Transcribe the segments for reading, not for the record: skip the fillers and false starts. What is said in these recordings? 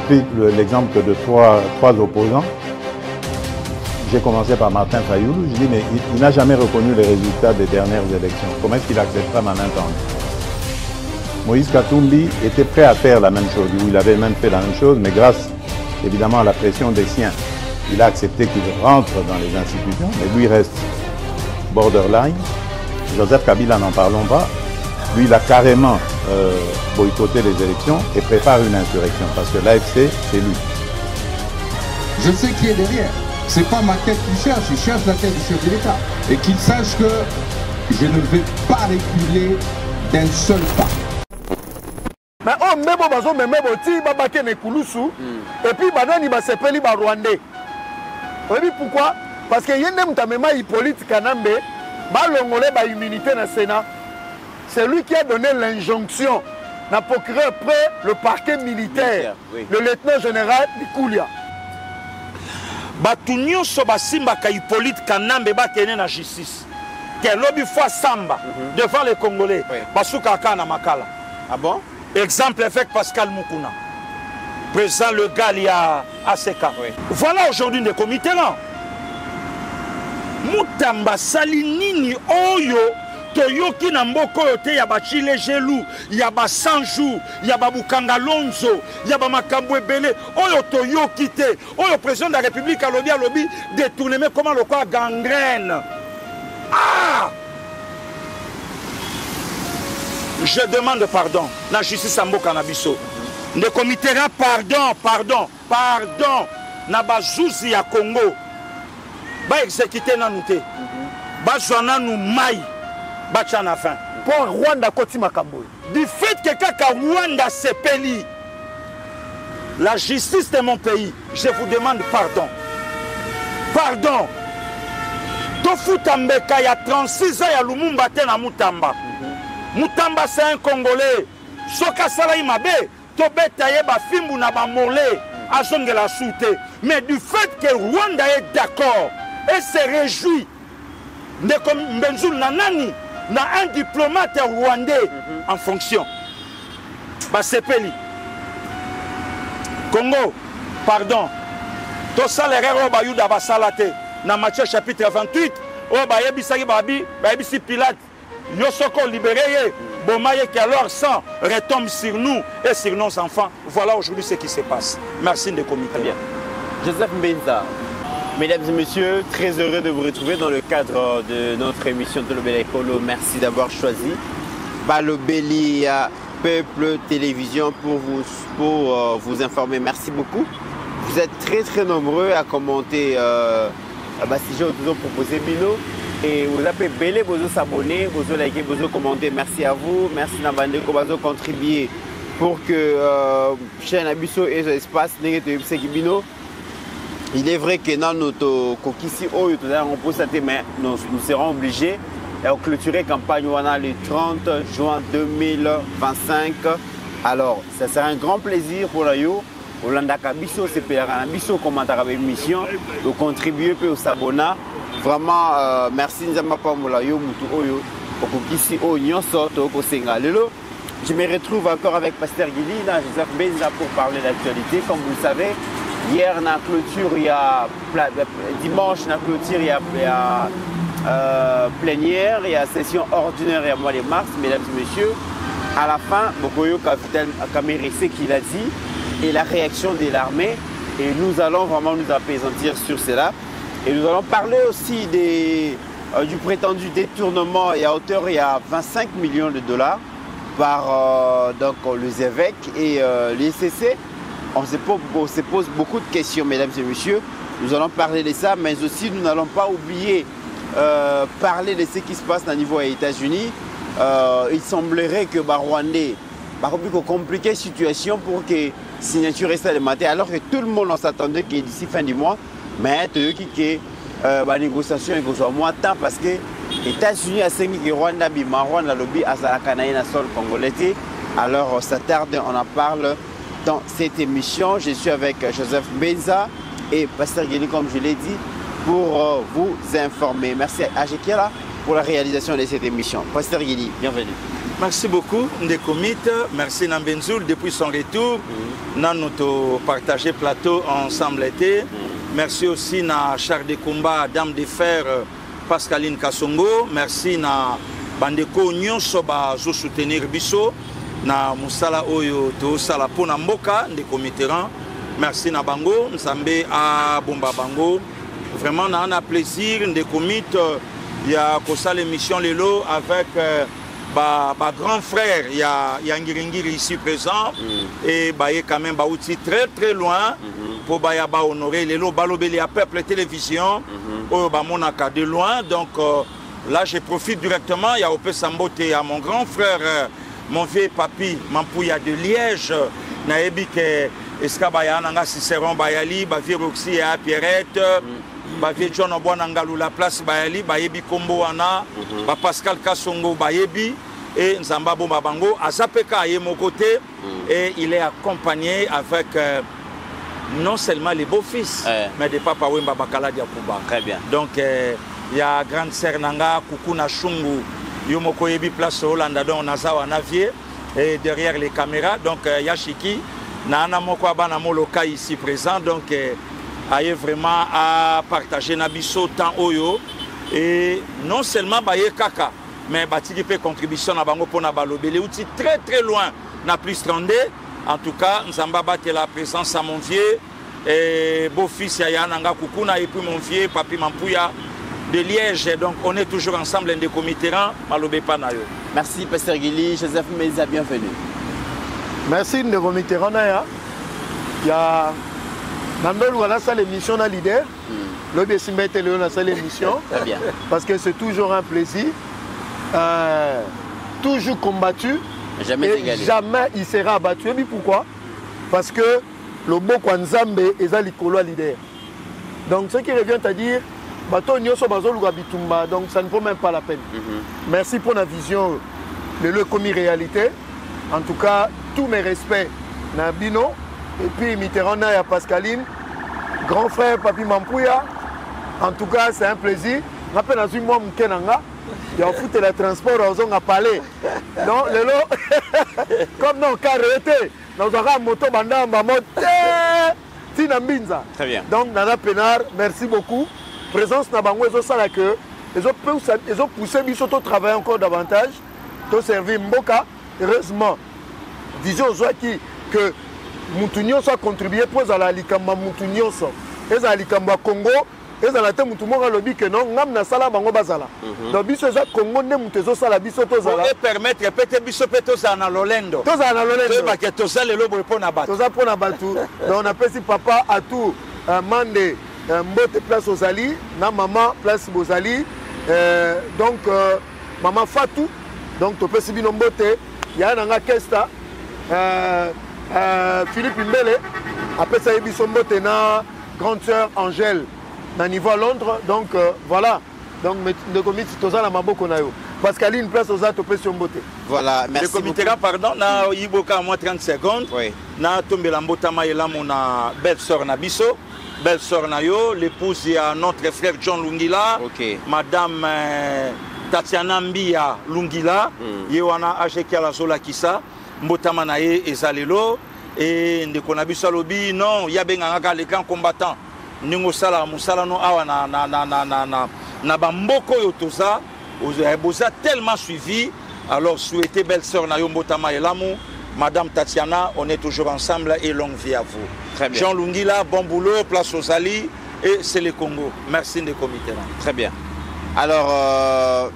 pris l'exemple de trois opposants. J'ai commencé par Martin Fayoulou. Je dis, mais il n'a jamais reconnu les résultats des dernières élections. Comment est-ce qu'il acceptera ma main tendue? Moïse Katumbi était prêt à faire la même chose. Il avait même fait la même chose, mais grâce évidemment à la pression des siens, il a accepté qu'il rentre dans les institutions, mais lui reste borderline. Joseph Kabila, n'en parlons pas. Lui, il a carrément boycotté les élections et prépare une insurrection parce que l'AFC, c'est lui. Je sais qui est derrière. C'est pas ma tête qu'il cherche, il cherche la tête du chef de l'État. Et qu'il sache que je ne vais pas reculer d'un seul pas. Mais oh, mais bon, mais ti babake ne kulusu et puis banani ba sepeli ba rwandais. Oui, pourquoi? Parce que yende mtamema Hippolyte Kanambe ba longolé ba immunité na Sénat. C'est lui qui a donné l'injonction na procureur près le parquet militaire, oui. Le lieutenant général Nikoulia. Batu nyonso basimbaka Hippolyte Kanambe bakene na justice. Que lobby fois samba devant les Congolais. Basuka kana makala. Ah bon? Exemple avec Pascal Moukouna. Président le Galia ACK. Oui. Voilà aujourd'hui des comités là. Moutamba Salinini Oyo. Toyoki na mboko yote ya ba Chile Gelou, ya ba Sanjou, ya ba Bukanga Lonzo, ya ba Makambo Ebele, oyo toyoki te, oyo président de la République a lobby détournement comment le quoi gangrène. Ah! Je demande pardon. La justice en mboka na biso. Ne comité là pardon. Na bazouzi ya Congo. Ba exécuter na nouté. Ba zwana nou mai. Bachana fin. Pour Rwanda Koti Makambo. Du fait que kaka Rwanda sepeli la justice de mon pays, je vous demande pardon. Pardon. Tofuta Mbeka, il y a 36 ans, il y a Lumumba na Mutamba. Mutamba c'est un Congolais. Soka Salaï Mabe, Tobeta Yeba Fimbu na Bamole, Azonge la Souté. Mais du fait que Rwanda est d'accord et se réjouit de comme Mbenzul Nanani, na un diplomate rwandais en fonction. Basepeli. Congo, pardon. Tout ça, les rêves bayouda basalate. Na Matthieu chapitre 28, bayebisaki bayebisi Pilate. Yosoko libéré, bomaye que leur sang retombe sur nous et sur nos enfants. Voilà aujourd'hui ce qui se passe. Merci de comité. Bien. Joseph Mbenza. Mesdames et messieurs, très heureux de vous retrouver dans le cadre de notre émission de Tolobela Ekolo. Merci d'avoir choisi Balobeli Peuple Télévision pour vous informer. Merci beaucoup. Vous êtes très nombreux à commenter si j'ai toujours proposé Bino. Et vous appelez Belé, vous s'abonner, vous liker, vous commenter. Merci à vous. Merci Nabandeko, vous contribuer pour que chaîne Abisso et l'espace négatif Bino. Il est vrai que dans notre Kokisi, on peut s'attendre, mais nous serons obligés de clôturer la campagne le 30 juin 2025. Alors, ça sera un grand plaisir pour nous. Olanda Kabiso, c'est Biso commentaire avec mission, de contribuer pour s'abonner. Vraiment, merci Nzamba Pamolayo, Moutou Oyo, Kokisi Oyo, Soto, Kosengalelo. Je me retrouve encore avec Pasteur Guili, Joseph Benza pour parler d'actualité. Comme vous le savez, hier, dans la clôture, il y a dimanche, dans la clôture, il y a plénière, il y a session ordinaire, il y a mois de mars, mesdames et messieurs. À la fin, Bokoyo Capitaine Kamere, c'est qu'il a dit, et la réaction de l'armée. Et nous allons vraiment nous apaisantir sur cela. Et nous allons parler aussi du prétendu détournement et à hauteur, il y a 25 millions de dollars par donc, les évêques et les CC. On se pose beaucoup de questions, mesdames et messieurs. Nous allons parler de ça, mais aussi nous n'allons pas oublier parler de ce qui se passe au niveau des États-Unis. Il semblerait que Rwandais va compliquer la situation pour que signature reste le matin, alors que tout le monde s'attendait que d'ici fin du mois, mais il y a des négociations qui sont moins temps parce que les États-Unis ont dit que Rwanda a lobby à la Canadienne sol congolais. Alors ça tarde, on en parle dans cette émission. Je suis avec Joseph Benza et Pasteur Guéli, comme je l'ai dit, pour vous informer. Merci à Jekiela pour la réalisation de cette émission. Pasteur Guéli, bienvenue. Merci beaucoup, Ndekomit. Merci Nambenzoul depuis son retour. Nous avons partagé plateau ensemble été. Merci aussi à Char de combat, Dame de Fer, Pascaline Kassongo. Merci à Bandeko Nyonso zo soutenir Bisso. Na Moussala Oyo to Sala Pona Mboka, Ndekomiteran. Merci à Bango, Nzambe à Bomba Bango. Vraiment, on a un plaisir. Ndekomit, il y a l'émission Lelo avec. Grand frère, il y a Ngiringiri ici présent et il quand même aussi très très loin pour honorer les lots balobeli à peuple télévision de loin. Donc là je profite directement, il y a Opé Sambote à mon grand frère, mon vieux papi Mampouya de Liège, Naebi que Escabaya Nanga Cicéron Bayali, Bavi Roxy à Pierrette. Bavi John Obuanangalou la place Bayali, Bayebi Kombo Ana, Pascal Kassongo Bayebi et Nzamba Bomba Bango, Azapeka est mon côté et il est accompagné avec non seulement les beaux-fils, mais des papas Wemba Bakala Diakouba. Très bien. Donc il y a grande sœur Nanga, Kukuna Shungu, Yomoko Yebi place Hollanda, dont Nazawa Navier, et derrière les caméras, donc Yashiki, Nana Moko Abana Moloka ici présent, donc aille vraiment à partager Nabiso tant Oyo et non seulement Baye Kaka mais Batiki peut contribution à Bango pour Nabalobele outil très très loin n'a plus strandé. En tout cas Nzamba batte la présence à mon vieux et beau-fils Yaya Nanga Kukuna et puis mon vieux Papi Mampouya de Liège. Donc on est toujours ensemble dans des comités Malobé Panayo. Merci Pasteur Guili, Joseph Meza, bienvenue. Merci de comités il y a Nandol, on a ça l'émission à leader. Le BSMT, on a ça l'émission. Très bien. Parce que c'est toujours un plaisir. Toujours combattu. Jamais égalé. Jamais il sera abattu. Mais pourquoi? Parce que le beau Kwanzambe est à l'icolo leader. Donc ce qui revient à dire, donc ça ne vaut même pas la peine. Merci pour la vision de le commis réalité. En tout cas, tous mes respects. Nabino. Et puis Mitterrand et Pascaline, grand frère Papi Mampouya. En tout cas, c'est un plaisir. Je rappelle dans une mois, il y a un foot et le transport, on a parlé. Non, le lot, comme non, carrété, nous avons un moto bandam, Tinambinza. Très bien. Donc, Nana Pénard, merci beaucoup. Présence Nabango, ils ont ça là que, ils ont poussé Bissot au travail encore davantage, ils ont servi Mboka. Heureusement, vision qui que Moutounion soit contribué pour la Likamba Moutounion. Et la Likamba Congo, et la tête Moutoumon a lobby que non, nous avons sala bango bazala. Donc, biso za Congo ne moutezo sala biso tozala. Pour permettre peut-être biso petoza na Lolendo. Toza na Lolendo. Parce que toza le lobo pour na batu. Toza pour na batu. Donc on appelle si papa à tout Mande Mbote place Ozali, na maman place Bozali. Donc maman Fatou. Donc tu peux si bino Mbote, il y a un Kesta. Philippe Mbele, après ça, il y a na grande sœur Angèle, na niveau à Londres. Donc voilà. Donc, le comité, c'est ça la maboko na yo. Pascaline place aux autres opérations beauté. Voilà, merci. Le comité, pardon, na Iboka à moins 30 secondes. Oui. Na tombé la mbotama et là, mon belle sœur Nabiso. Belle sœur Nayo, l'épouse de notre frère John Lungila. Ok. Madame Tatiana Mbia Lungila. Yewana Ajekia la Zola Kisa. Mbotama nae ezalelo et ndeko na biso lobi non ya benga les grands combattants ningo sala musala no awa na bamboko yo toza boza tellement suivi. Alors souhaitez belle sœur na yo mbotama elamu madame Tatiana, on est toujours ensemble et longue vie à vous. Très bien. Jean Lungila, bon boulot, place aux Ali et c'est le Congo. Merci de comité. Très bien. Alors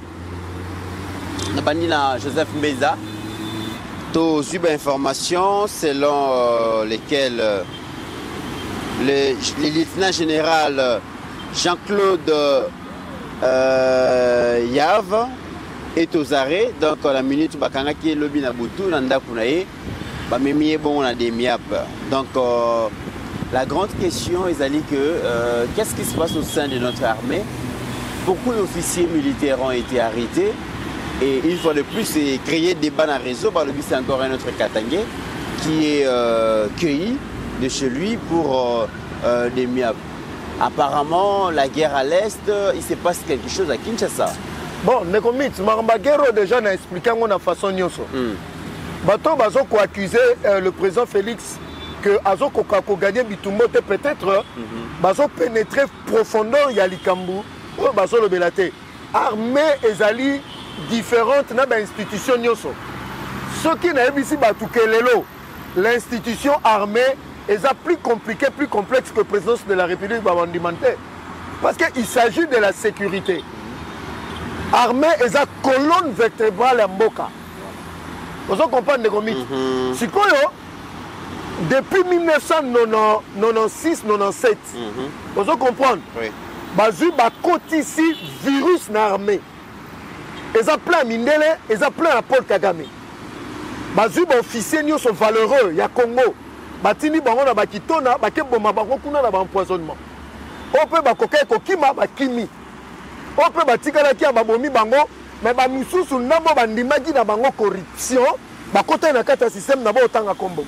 Nabanina Joseph Mbeza, tous informations selon lesquelles le lieutenant général Jean-Claude Yav est aux arrêts. Donc la minute bakanga qui est le binabutu nanda kunaye ba memiye bon na des miap. Donc la grande question est que qu'est-ce qui se passe au sein de notre armée? Beaucoup d'officiers militaires ont été arrêtés. Et une fois de plus, c'est créer des débat dans le réseau. Par le but, c'est encore un autre Katangé qui est cueilli de chez lui pour des miap. Apparemment, la guerre à l'Est, il se passe quelque chose à Kinshasa. Bon, Nekomit, Marambagero déjà n'a expliqué de façon nyoso. Bato bazo ko accuser le président Félix que azo ko gagner bitumbo peut-être bazo pénétrer profondeur ya likambu o bazo lobelate. Armée ezali différente na ba institution nyoso. Ce qui n'a pas ici batukelelo, l'institution armée est plus compliquée, plus complexe que la présidence de la République babandimante. Parce qu'il s'agit de la sécurité. Armée est la colonne vertébrale en Mboka. Vous comprenez les comités. Si depuis 1996-97, vous comprenez. Bazu bakoti ici virus na armée. Ils ont plein Mindele, ils ont plein à Paul Kagame. Bazu ba officiers nyo sont valeureux, ya Congo. Batini bango na bakitona, bakeboma bango kuna na ba empoisonnement. Ope bakoke kokima bakimi. Ope batikala ki babomi bango, mais ba misusu ndambo bandimaki na bango corruption, bakota na kata système na ba otanga kombo.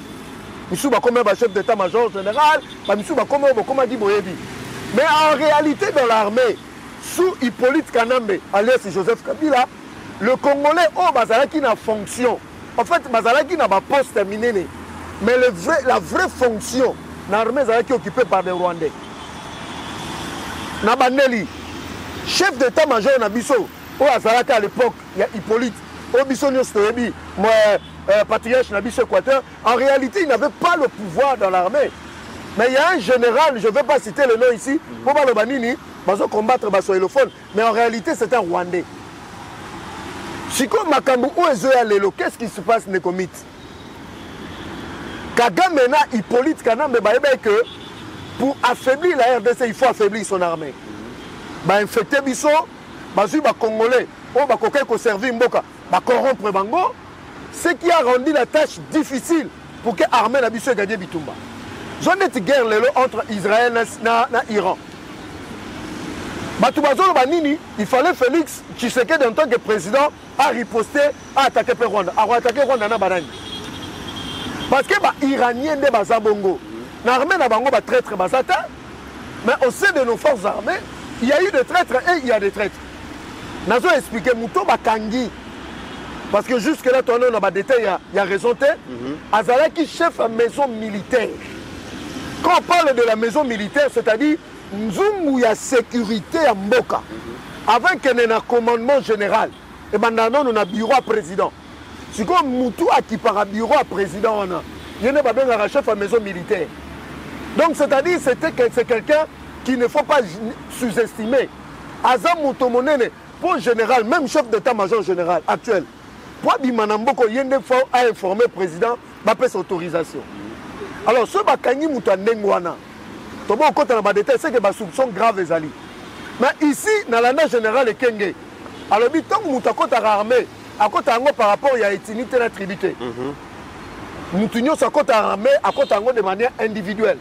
Misu bakome ba chef d'état-major général, ba misu bakome bokoma di boyebi. Mais en réalité dans l'armée, sous Hippolyte Kanambe, alias Joseph Kabila, le Congolais bazalaki na fonction. En fait, bazalaki na ba poste terminé. Mais la vraie fonction, l'armée est occupée par des Rwandais. Nabandeli, chef d'état-major Nabiso, à l'époque, il y a Hippolyte, patriarche Nabiso Équateur. En réalité, il n'avait pas le pouvoir dans l'armée. Mais il y a un général, je ne vais pas citer le nom ici, pour le Banini, pour combattre Basoïlophone. Mais en réalité, c'est un Rwandais. Si comme Makambu ou Ezoya qu'est-ce qui se passe, Nekomit? Kagame na Hippolyte Kanambe que pour affaiblir la RDC, il faut affaiblir son armée. Infecter biso, bazu ba Congolais, ba koke ko servir mboka, ba corrompre bango, ce qui a rendu la tâche difficile pour que l'armée la biso gagne bitumba. J'en ai guerre entre Israël et Iran. Il fallait Félix Tshisekedi en tant que président à riposter, à attaquer le Rwanda. À attaquer le Rwanda. Parce que les Iraniens ne sont pas bongo. L'armée n'a pas de traîtres. Mais au sein de nos forces armées, il y a eu des traîtres et il y a des traîtres. Nous avons expliqué Mouto Bakangi. Parce que jusque-là, on a des détails, il y a raison. Azalaki chef de maison militaire. Quand on parle de la maison militaire, c'est-à-dire Nzungu ya sécurité à Mboka, avec un commandement général, et maintenant on a bureau à président. C'est comme Moutou qui part à bureau à président, il y a un chef à maison militaire. Donc c'est-à-dire c'est quelqu'un qu'il ne faut pas sous-estimer. Azam Moutomonene, pour général, même chef d'état-major général actuel, pour Bimanamboko, il y a à informer le président, il a autorisation. Alors, ce Bakani Moutanengwana, c'est que les soupçons graves les alliés. Mais ici, dans l'année générale de Kenge, alors, tant que Moutakota armé, à côté par rapport à l'éthnité et la tribité. Moutinho sa côté armé, à côté de manière individuelle.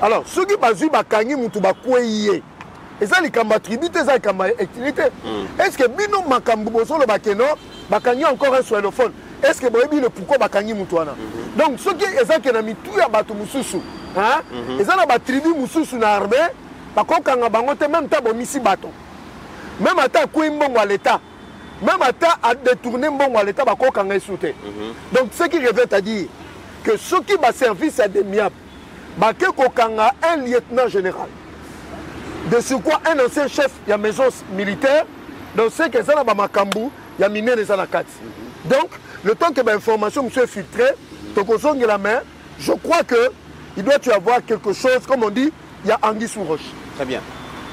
Alors, ceux qui basu Bakani Moutoubakoye, et ça, les kamba tribité, ça, les kamba ethnicité. Est-ce que Bino Makambuboso le Bakeno, Bakani encore un soilophone? Est-ce que vous avez le pourquoi Bakani Moutouana? Donc, ceux qui ont mis tout à Batou Moussoussou, ils ont la tribu Moussoussou dans l'armée, même temps, ils bateau. Même à ta Kouimbongo à l'État, même à ta à détourner Mbongo à l'État, donc, ce qui revient à dire que ceux qui ont service à des miables, un lieutenant général, de ce quoi un ancien chef, il y a maison militaire, donc c'est que ça n'a pas Makambu, il y a miné les Anakats. Donc, le temps que l'information me soit filtrée, la main, je crois qu'il doit y avoir quelque chose, comme on dit, il y a Anguille sous roche. Très bien.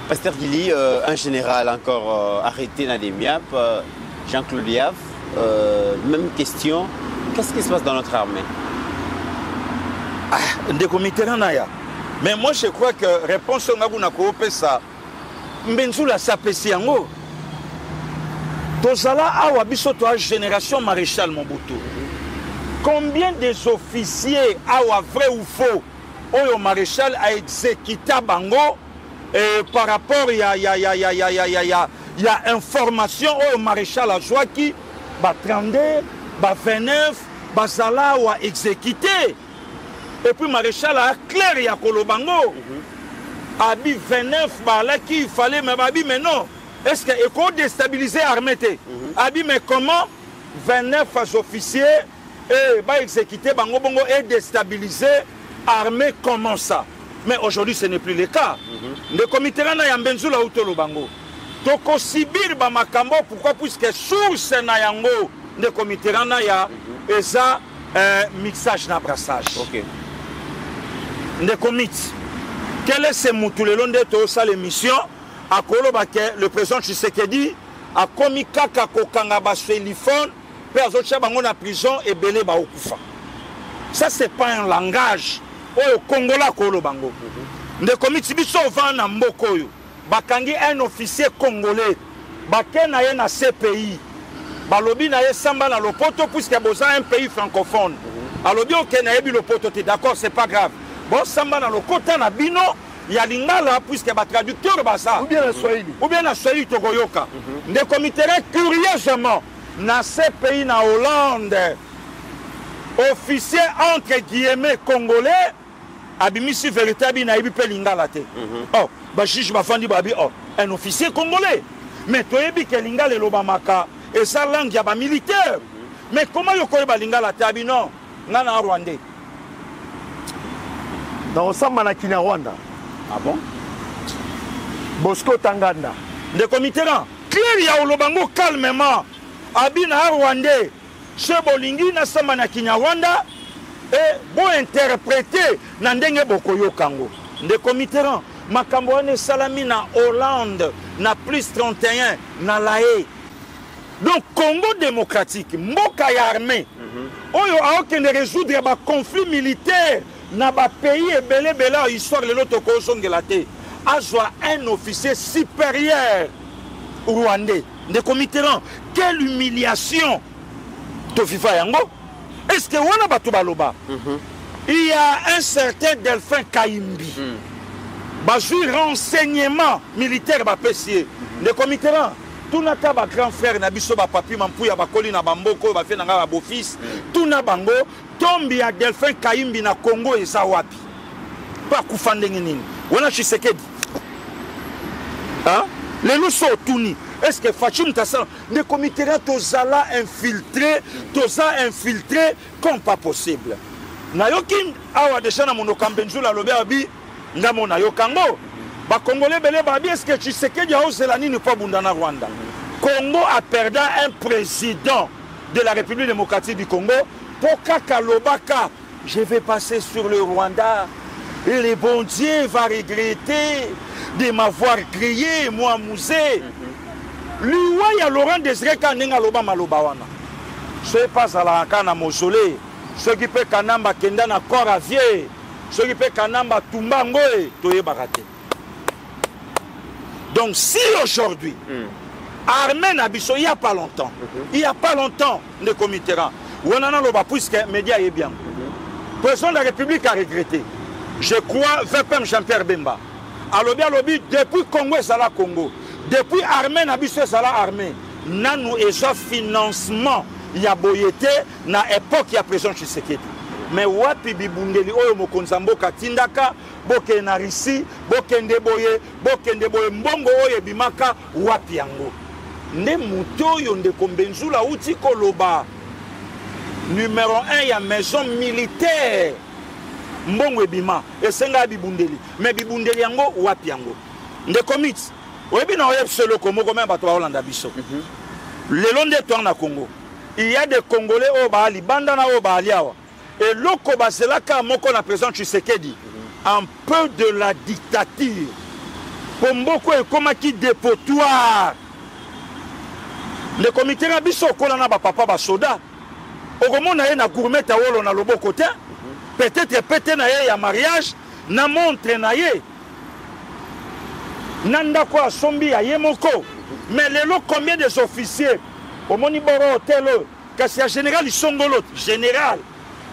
Pasteur Guili, un général encore arrêté dans les MIAP, Jean-Claude Diaf, même question. Qu'est-ce qui se passe dans notre armée? Des comités naya. Mais moi je crois que réponse au Ngabuna Koopesa, Mbenzula Sapesiango. Tozala awa biso to génération maréchal Mobutu. Combien des officiers awa vrai ou faux au maréchal a exécuté bango par rapport il y a information au maréchal a joie qui ba 32 ba 29 ba zala wa exécuté et puis maréchal a clair ya kolobango abi 29 ba là qui il fallait mais babi mais non est-ce que il faut déstabiliser l'armée? Abi, mais comment 29 officiers et exécuter bango bongo et déstabiliser l'armée? Comment ça? Mais aujourd'hui ce n'est plus le cas. Le comité na yambenzula utolo bango. Toko sibir ba makambo, pourquoi? Puisque source na yango le comité na ya eza mixage na brassage. OK. Le comité. Quel est ce moutou le long de ça l'émission? À Kolobake, le président Tshisekedi a commis kaka kokanga basfélifone, pe azocha bango na prison et belé ba okufa. Ça c'est pas un langage. Au Congola Kolobango. Le comité biso va na mboko yo. Bakangi un officier congolais. Bakena ye na CPI. Balobi na ye samba na lopoto puisque boza un pays francophone. Alobi okena yebi lopoto te d'accord, c'est pas grave. Bon samba na lokota na bino ya lingala puisque ba traducteur basa. Ou bien na Swahili. Ou bien na Swahili togoyoka. Le comité curieusement na CPI na Hollande. Officier entre guillemets congolais abimisi véritable na ibi pe lingala te. Oh, ba chiche ba fandi ba bi oh, un officier congolais. Mais toyebi ke lingala lobamaka et ça langue ya ba militaire. Mais comment yo koyeba lingala te abi non, ngana Rwandais. Dans samba na Kinyarwanda. Ah bon? Bosco Tanganda. Le comité là, clair ya olobango calmement. Abi na Rwandais. Ce bolingi na samba na Kinyarwanda et bon interpréter na ndenge bokoyo kango. Le comité là, makambo ane salami na Hollande na plus 31 na lae. Donc Congo démocratique, mboka ya armée. Oyo a aucun résoudre ba conflit militaire na ba pays et belé histoire le loto ko songelate. Azwa un officier supérieur rwandais. Le comité là, quelle humiliation. Tofifa yango. Est-ce que wana batu baloba? Il y a un certain Delphin Kaimbi. Bazui renseignement militaire ba pesier. Le comité là, tout na ba grand frère na biso ba papi mampuya ba koli na bamboko ba fe na ba beau-fils. Tout na bango tombi ya Delphin Kaimbi na Congo eza wapi? Pa kufandenge nini? Wana Tshisekedi. Hein? Les loups tuni. Est-ce que Fachim Tassan, le comité là, tozala infiltré comme pas possible. Nayokin, awa déjà na monokambenjou la lobeabi, ndamo na yokango. Ba Congolais belé babi, est-ce que tu sais que y a Ozelani ne pas bundana Rwanda? Congo a perdu un président de la République démocratique du Congo. Poka Kalobaka, je vais passer sur le Rwanda. Et le bon Dieu va regretter de m'avoir crié, moi, Mouzé. Lui, il y a Laurent Désiré Kanenga Loba Malobawana. Ce n'est pas à la Kana Mausolée. Ce qui peut Kanamba Kenda na Koravier. Ce qui peut Kanamba Tumbangoe, Toye Barate. Donc, si aujourd'hui, Armée Nabiso, il n'y a pas longtemps, le comité, on a Loba, puisque les médias est bien. Le président de la République a regretté. Je crois, VPM Jean-Pierre Bemba. Alors, depuis Congo et Sala Congo. Depuis armée na biso sala armée nanu ezo financement ya boyete na époque ya président Tshisekedi. Mais wapi bibundeli oyo mokonza mboka tindaka boke na risi bokende boye mbongo oyo bimaka wapi yango nde muto yo nde kombenzula uti koloba numéro 1 ya maison militaire mbongo ebima esenga bibundeli mais bibundeli yango wapi yango nde komite. Le long des temps na Congo, il y a des Congolais au Bali, Bandana au Baliawa. Et l'oko baselaka moko na président Tshisekedi, un peu de la dictature. Pour beaucoup et comme qui dépotoir. Le comité na biso kolana ba papa ba soda. Ogomo na ye na gourmet ta wolo na lobo côté. Peut-être na ye ya mariage na montre na ye. Nanda kwa sombi ya yemoko. Mais les lots combien des officiers au Moniboro Hotel que c'est un général Isongolo général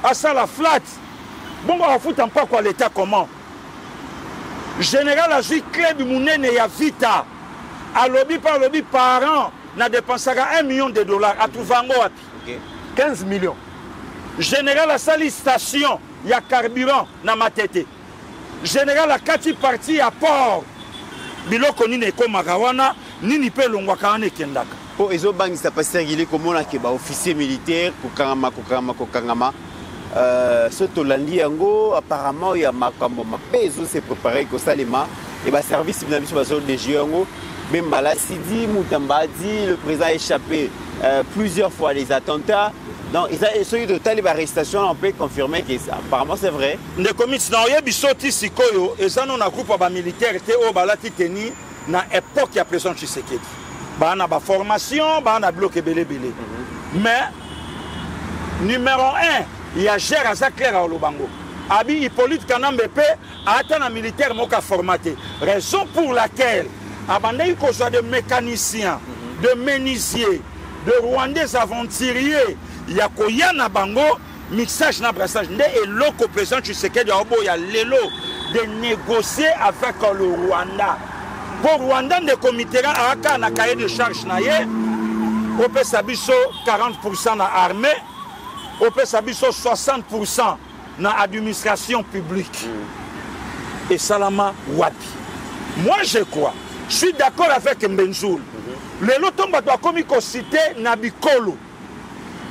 à ça la flat. Bon on fout en pas quoi l'état comment. Général a dit club munene ya vita. A lobby par an n'a dépensé $1 million à Touvango. 15 millions. Général a sali station ya carburant na matete. Général a 4 parties à port. Biloko nini ko magawana nini pe longwaka ane kendaka. Po ezo bangisa pasteur Gili komona ke ba officier militaire kokangama soto landi yango apparemment ya makambo mapezo se préparer ko salema et ba service na biso bazo de yango même la Sidi Moutamba dit le président a échappé plusieurs fois les attentats. Donc ils ont essayé de telle arrestation, on peut confirmer que apparemment c'est vrai. Les comités na oyebi soti sikoyo ezano na groupe ba militaire te o balati teni na époque ya président Tshisekedi. Ba na ba formation, ba na bloc belé. Mais numéro 1, il y a gère ça clair à Olobango. Abi Hippolyte Kanambe pe ata na militaire moka formaté. Raison pour laquelle abandé ko soit de mécaniciens, de menuisiers, de Rwandais aventuriers. Il y a koyana bango mixage na brassage ndé et loko président Tshisekedi obo ya lelo de négocier avec le Rwanda. Pour Rwanda de comité aka na cahier de charge na ye au pesabiso 40% na armée, au pesabiso 60% na administration publique. Et Salama wapi. Moi je crois, je suis d'accord avec Mbenzoul. Le lotomba doit comme cité na bikolo.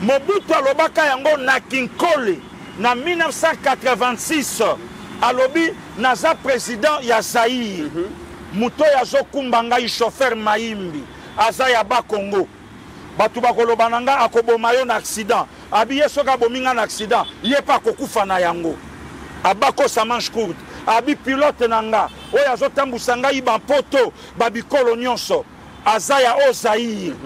Mobutu alobaka yango na Kinkole na 1986 alobi naza président ya Zaïre. Muto ya zokumba ngai chauffeur Maimbi aza ya ba Congo. Batu bakoloba nanga akoboma yo na accident. Abi yesoka bominga na accident, ye pa kokufa na yango. Abako sa manche courte. Abi pilote nanga oya zotambusa ngai ba poto babikolo nyonso aza ya o Zaïre.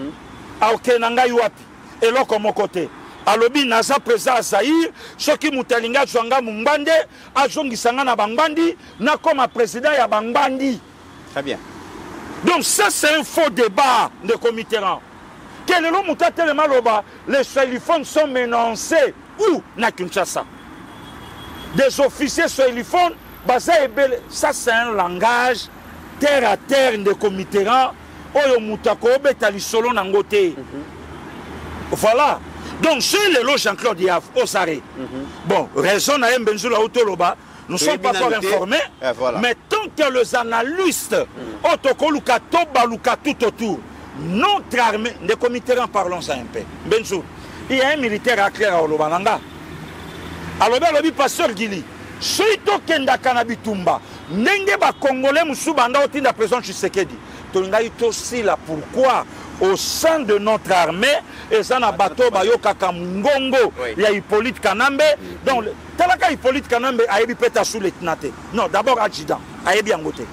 Aoke nanga wapi? Et là, comme côté, alobi naza président Zaïre, ceux qui mutalinga zwanga mumbande, azongi sanga na bangbandi, na comme président ya bangbandi. Très bien. Donc ça c'est un faux débat de comité. Quel est le mutate le maloba? Les swahiliphones sont menacés où na Kinshasa? Des officiers swahiliphones, ça c'est un langage terre à terre de comité. Oyo mutako betali solo nangote. Voilà. Donc, c'est le lot Jean-Claude Diaf, au Saré. Bon, raison à Mbenzula Autoloba, nous ne sommes pas encore informés, voilà. Mais tant que les analystes, Otokoluka, Tobaluka, tout autour, notre armée, les comités en parlons ça un peu. Benzou, il y a un militaire à clair à Olobananga. Alors, le pasteur Gili, Soito Kenda Kanabitumba, Nengeba Congolais Moussubanda, Otinda président Tshisekedi. Tongaïto aussi là, pourquoi? Au sein de notre armée, et ça n'a bateau bayoka kamungongo, il y a Hippolyte Kanambe. Donc, talaka Hippolyte Kanambe a été péta sous-lieutenant. Non, d'abord adjudant, a été bien goté.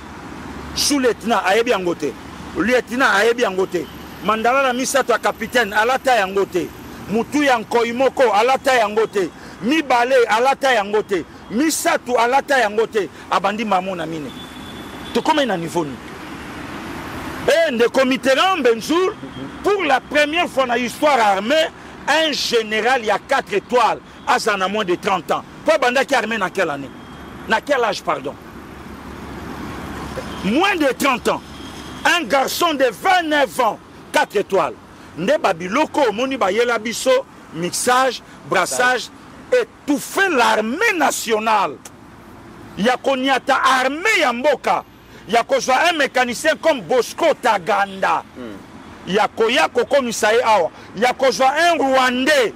Sous-lieutenant, a été bien goté. Lieutenant, a été bien goté. Mandala la misato capitaine, à la taille en goté. Moutou yanko imoko, à la taille en goté. Mi balé, à la taille en goté. Misato, à la taille en goté. Abandi mamon amine. Tu combien de niveau? Et le comité Benzoul, pour la première fois dans l'histoire armée, un général, il y a 4 étoiles, à moins de 30 ans. Pour Banda qui est armé dans quelle année? Dans quel âge, pardon? Moins de 30 ans. Un garçon de 29 ans, 4 étoiles. Nde Babiloko, Moni Bayela Bisso, mixage, brassage, étouffer l'armée nationale. Il y a Konyata armée Yamboka. Il y a un mécanicien comme Bosco Taganda. Il y a Koya Koko Misaye Awa. Il y a un Rwandais.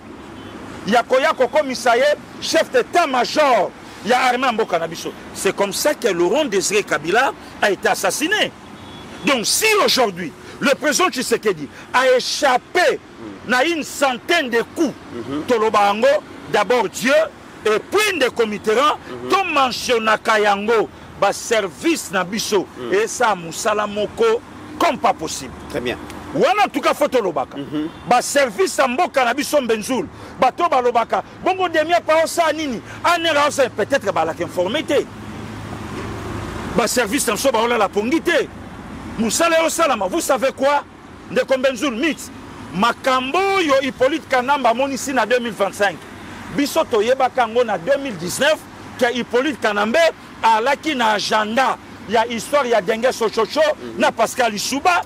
Il y a Koya Koko Misaye, chef d'état-major. Il y a Armand Mbokanabiso. C'est comme ça que Laurent Désiré Kabila a été assassiné. Donc si aujourd'hui, le président Tshisekedi a échappé à une centaine de coups, Tolobango, d'abord Dieu, et puis des comités, tout mentionne Kayango. Ba service na biso et ça musala moko comme pas possible. Très bien. Wana tout cas photo lobaka. Ba service mboka na biso Benzoul. Ba to ba lobaka. Bongo demia pa osa nini? Anera osa peut-être ba la conformité. Ba service na so ba la pongité. Musala osala ma vous savez quoi? De comme Benzoul mix. Makambo yo Hippolyte Kanamba monisi na 2025. Biso to yebaka ngo na 2019 que Hippolyte Kanambe à la qui na agenda, il y a histoire, il y a Dengue Sochocho, na Pascal Issouba,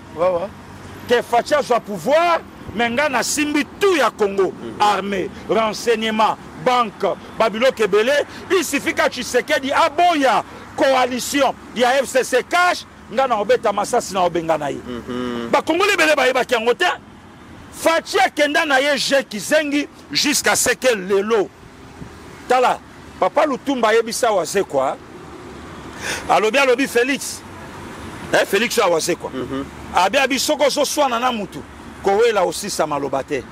que Fatia soit pouvoir, mais na Simbi tout ya Congo, armée, renseignement, banque, Babylone Kebele, il suffit que Tshisekedi aboya coalition, il y a FCC Cash, nga na obeta masasi na obenga na ye ba Congolais bele ba yeba ki ngote Fachi akenda na ye je kizengi jusqu'à ce que lelo tala papa Lutumba yebisa waze quoi alobi Félix Félix waze quoi abi soko so swana na mutu kowela aussi sa malobate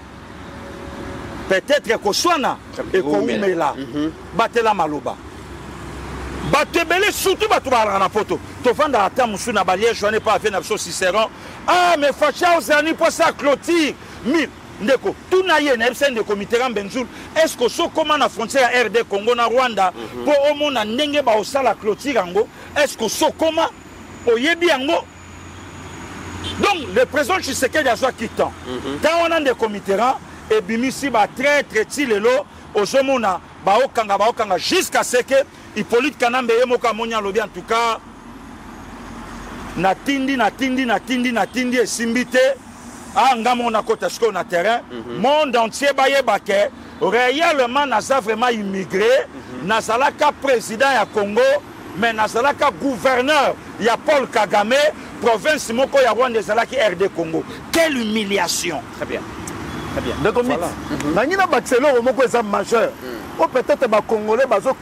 peut-être ko swana et ko umela batela maloba batebele surtout batu ba na poto to vanda ata musu na balier joine pas avec na so Cicéron mais Facha ozani pour ça clôture mi ndeko tunaye na FCN de comité Benzoul est-ce que so comment na frontière RD Congo na Rwanda pour au monde ndenge ba osala clôture ngo est-ce que so comment oyebi ngo donc le président Tshisekedi a soit quittant quand on a des comités et bimisi ba très tilelo ozomona ba okanga jusqu'à ce que Hippolyte Kanambe yemoka monya lobi en tout cas natindi esimbite ngamo na kota sko na terrain monde entier bayebake réellement naza vraiment immigré nazalaka président ya Congo mais nazalaka gouverneur ya Paul Kagame province moko ya Rwanda ezalaki RD Congo. Quelle humiliation. Très bien donc voilà nangina Barcelone moko eza majeur ou peut-être ba Congolais bazo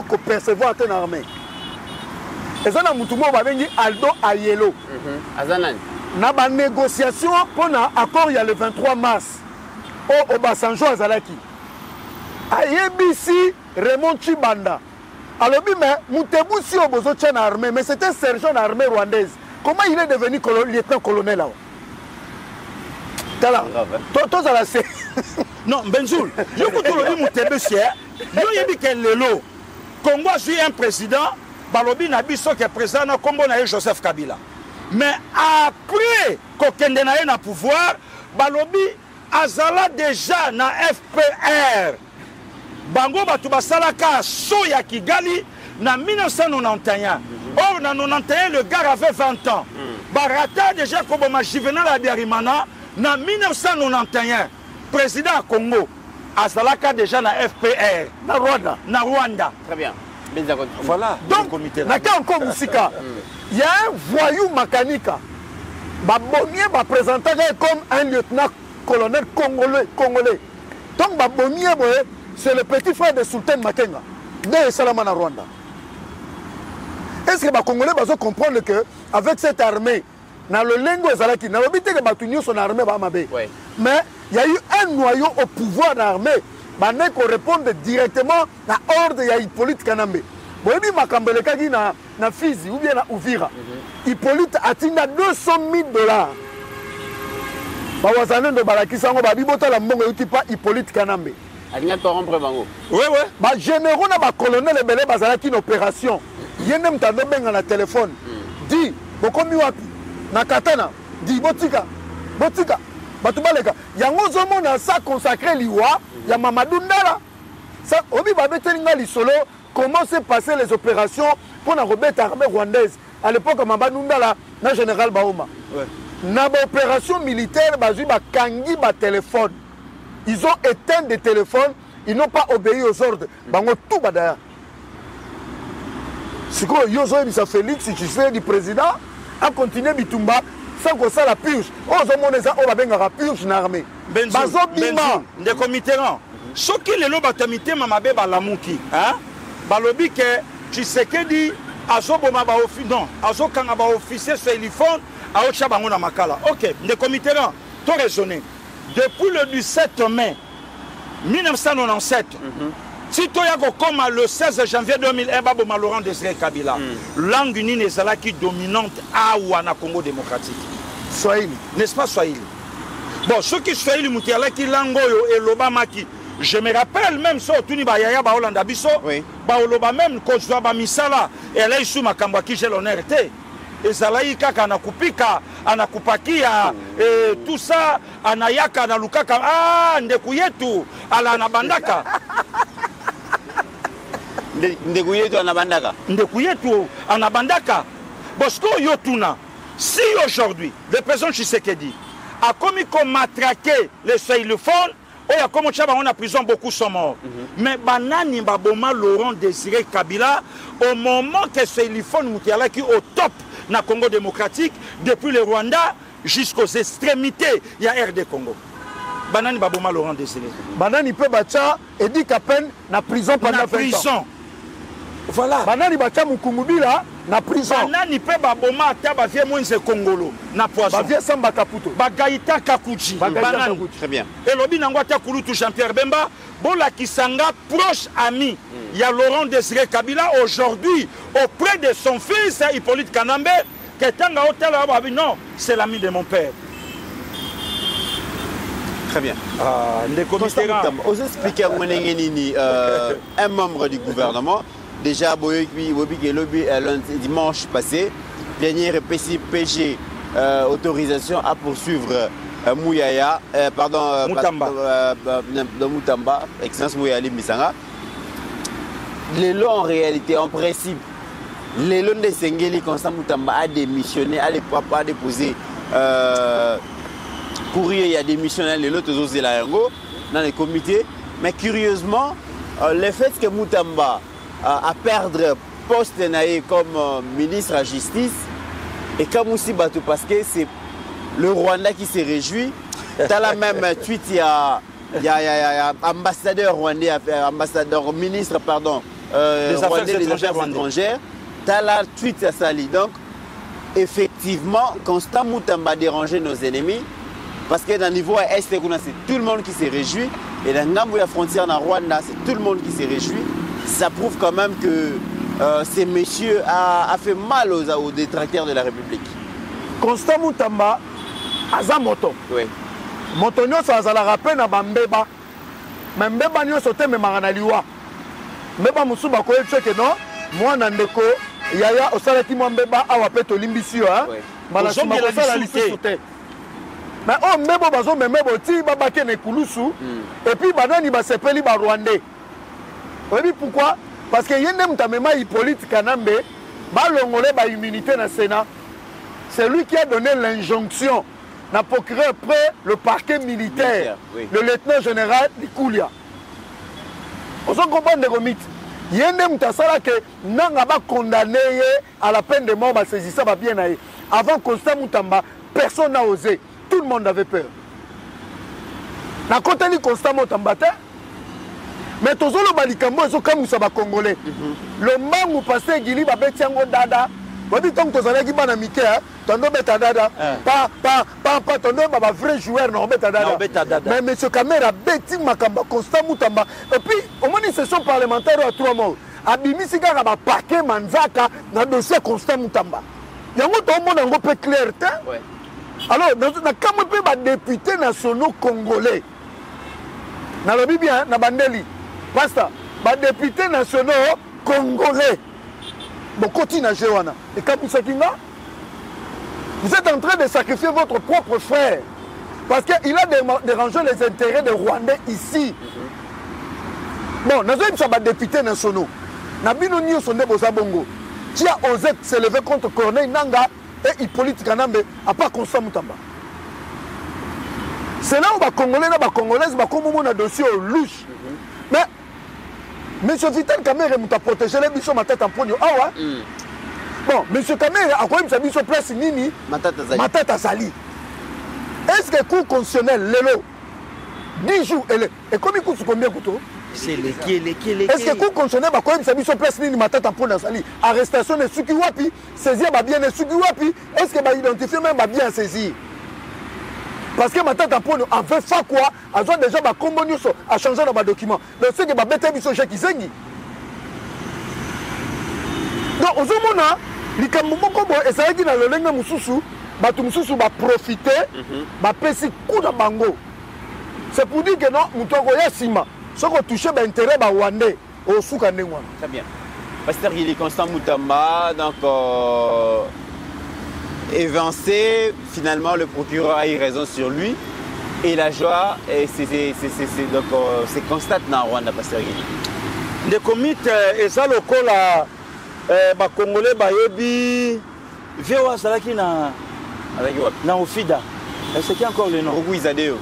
ko percevoir ten armée ezana mutu mo ba bengi Aldo Ayelo azanani na ba négociation pour na accord ya le 23 mars au Obasanjo azalaki ayebisi Raymond Chibanda alobi mais Mutebusi obozo tchana armée mais c'était sergent armée rwandaise comment il est devenu lieutenant-colonel là tala toi ça la c'est non Benzoul yo kutolobi Mutebusi yo yebi que lelo Congo a eu un président balobi na biso que président na Congo na Joseph Kabila mais après kokende na ye na pouvoir balobi azala déjà na FPR bango batu basalaka so ya Kigali na 1991 or na 91 le gars avait 20 ans barata déjà koboma Juvenal Habyarimana na 1991 président à Congo azalaka déjà na FPR na Rwanda très bien. Voilà. Donc, naka encore musika. Il y a un voyou Makanika. Babonier va présenter comme un lieutenant-colonel congolais. Donc Babonier, c'est le petit frère de Sultan Makenga, de Salamana Rwanda. Est-ce que les Congolais vont comprendre que avec cette armée, dans le lingo Zalaki, dans le but que Batunio son armée va m'aber. Mais il y a eu un noyau au pouvoir de l'armée. Maintenant qu'on réponde directement à l'ordre de Hippolyte Kanambe. Vous voyez, Makambele Kagi na Fizi ou bien na Uvira. Hippolyte a tina $200 000. Bawazanen de Balakisango, Babibota la Mbongo, pas Hippolyte Kanambe. Oui. Bah, généraux na ba colonel Ebele bazalaki une opération. Yenem tando benga na téléphone. Di, bokomi wapi? Na katana. Di, botika. Batubaleka. Yango zomo na sa consacré liwa. Ya Mamadou Ndala. Ça, obi babetelinga lisolo. Comment s'est passé les opérations pour la rebête armée rwandaise? À l'époque, Mamadou Ndala, na général Baoma. Na ba opération militaire, bazu ba kangi ba téléphone. Ils ont éteint des téléphones, ils n'ont pas obéi aux ordres. Bango tout badaya. C'est quoi Yozo Ebisa Félix, si tu sais du président, a continué Bitumba sans que ça la purge. Oh, Zomoneza, on va bien la purge dans l'armée. Benzo, de comité. Ce qui est le batamité, Mamabe Balamuki. Balobi que tu sais que dit, Azoboma ba non, Azokanga ba officier sur téléphone, Aocha Bangona Makala. Ok, de comité, tout raisonné. Depuis le 17 mai 1997, si tu as comme le 16 janvier 2001, Baboma Laurent Désiré Kabila, langue unie n'est qui dominante à Ouana Congo démocratique. Swahili. N'est-ce pas Swahili? Bon, ceux qui Swahili, Moutiala qui langoyo et l'Obama qui. Je me rappelle même ça, Tuni Bayaya Baolanda Biso, Baoloba même, Kozwa Misala, et là, il sous ma kamba qui j'ai l'honneur. Et Zalaïka, Anakupika, Anakupakia, et tout ça, Anayaka, Analukaka, Ndekuyetu, Alanabandaka. Ndekuyetu, Anabandaka. Ndekuyetu, Anabandaka. Bosco Yotuna, si aujourd'hui, le président Tshisekedi a commis comme matraquer les Swahilophones, il y a comme on a prison, beaucoup sont morts. Mais Banani Baboma Laurent Désiré Kabila, au moment que Swahiliphone Moutiala qui au top na Congo démocratique, depuis le Rwanda jusqu'aux extrémités, il y a RD Congo. Banani Baboma Laurent Désiré. Banani peut battre et dit qu'à peine na prison pendant 20 ans. Voilà. Banani battre Mukumubi là, na prison. Banani peut Baboma ata ba vie moins Congolo na poisson. Ba vie Samba Kaputo. Ba Gaïta Kakuchi. Banani. Très bien. Et lobi nangwata Kulutu Jean-Pierre Bemba, Bola Kisanga, proche ami. Il y a Laurent Désiré Kabila aujourd'hui auprès de son fils Hippolyte Kanambe, qui est un hôtel non, c'est l'ami de mon père. Très bien. Vous expliquez un membre du gouvernement, déjà dimanche passé, dernier PG autorisation à poursuivre Mouyaya, Moutamba, excellence Mouyali Misanga. Les lots en réalité, en principe, les lots de Sengeli, Constant Moutamba a démissionné, a déposé courrier, il y a démissionné les lots de Zelayango dans les comités. Mais curieusement, le fait que Moutamba a perdre poste comme ministre à justice, et comme aussi Batou, parce que c'est le Rwanda qui s'est réjoui. Dans la même tweet, il y a ambassadeur rwandais, ambassadeur ministre, pardon, des affaires étrangères. Dans la tweet à Sali. Donc, effectivement, Constant Moutamba a dérangé nos ennemis. Parce que dans le niveau Est, c'est tout le monde qui s'est réjoui. Et dans la frontière dans Rwanda, c'est tout le monde qui s'est réjoui. Ça prouve quand même que ces messieurs a fait mal aux détracteurs de la République. Constant Moutamba, aza moto. Oui. Moto nyonso azala rappel na bambeba. Mais mbeba nyonso te memaka na liwa. Mbeba musu bakoyebisa ke non, mwana ndeko yaya osalaki mwa mbeba awa pe tolimbisi yo, hein. Bala sima kosala lisusu te. Mais oh mbebo bazo memebo ti babake na Ekulusu et puis banani basepeli ba Rwandais. Oui, pourquoi? Parce que yende mutamema Hippolyte Kanambe ba longole ba immunité na Sénat. C'est lui qui a donné l'injonction na procureur près le parquet militaire, oui. Le lieutenant général Likoulia. On se comprend de remite. Yende mutasala que nanga ba condamné à la peine de mort ba saisissa ba bien aé. Avant Constant Moutamba, personne n'a osé. Tout le monde avait peur. Na kotani Constant Moutamba te. Mais tozolo balikambo ezo kamusa ba Congolais. Le mangu pasteur Gili ba betiango dada. Babi tant que tozalaki bana mike, tondo beta dada. Pas tondo ba vrai joueur non beta dada. Mais monsieur Kamera beti makamba Constant Moutamba. Et puis au moins une session parlementaire à 3 mois. Abimisi kaka ba paquet manzaka na dossier Constant Moutamba. Yango to mona ngo pe clair te. Ouais. Alors na kamwe pe ba députés nationaux congolais. Na lobi bien na bandeli. Basta ba députés nationaux congolais. Bokoti na Jewana. Et Kabusakinga, vous êtes en train de sacrifier votre propre frère. Parce qu'il a dérangé les intérêts des Rwandais ici. Bon, nous avons des députés nationaux. Nabino Nyo Sonde Bozabongo, qui a osé s'élever contre Corneille Nanga et Hippolyte Kanambe, à part Constant Moutamba. C'est là où les Congolais et les Congolaises ont un dossier louche. Mais Monsieur Vital Kamere m'a protégé les bichons ma tête en pognon. Ah ouais? Bon, Monsieur Kamere a quand même sa bichon place nini ma tête à Sali. Est-ce que le cours constitutionnel, l'élo, 10 jours, et combien coûte combien coûte? C'est les Est-ce que le cours constitutionnel va quand même sa bichon place nini ma tête en pognon à Sali? Arrestation de Sukiwapi, saisir va bien de Sukiwapi, est-ce que va identifier même va bien saisir? Parce que ma tête en pognon, en fait, ça quoi? A déjà ma combonio a changé dans ma document. Donc c'est que ma bête biso chèque isengi. Donc au moment li kambo ko et ça dit dans le lenga mususu, batu mususu va profiter, va pesi coup de bango. C'est pour dire que non, mutoko ya sima, ce qu'on touche ba intérêt ba Rwandais au souka ndengwa. Très bien. Pasteur Gili Constant Moutamba donc évincé, finalement le procureur a eu raison sur lui. Et la joie, c'est constate dans Rwanda, Pasteur Gili. Les comités, et ça, le col à Congolais, Bayebi, VOA, Salaki, na Ofida. C'est qui encore le nom? Rugouizadeo.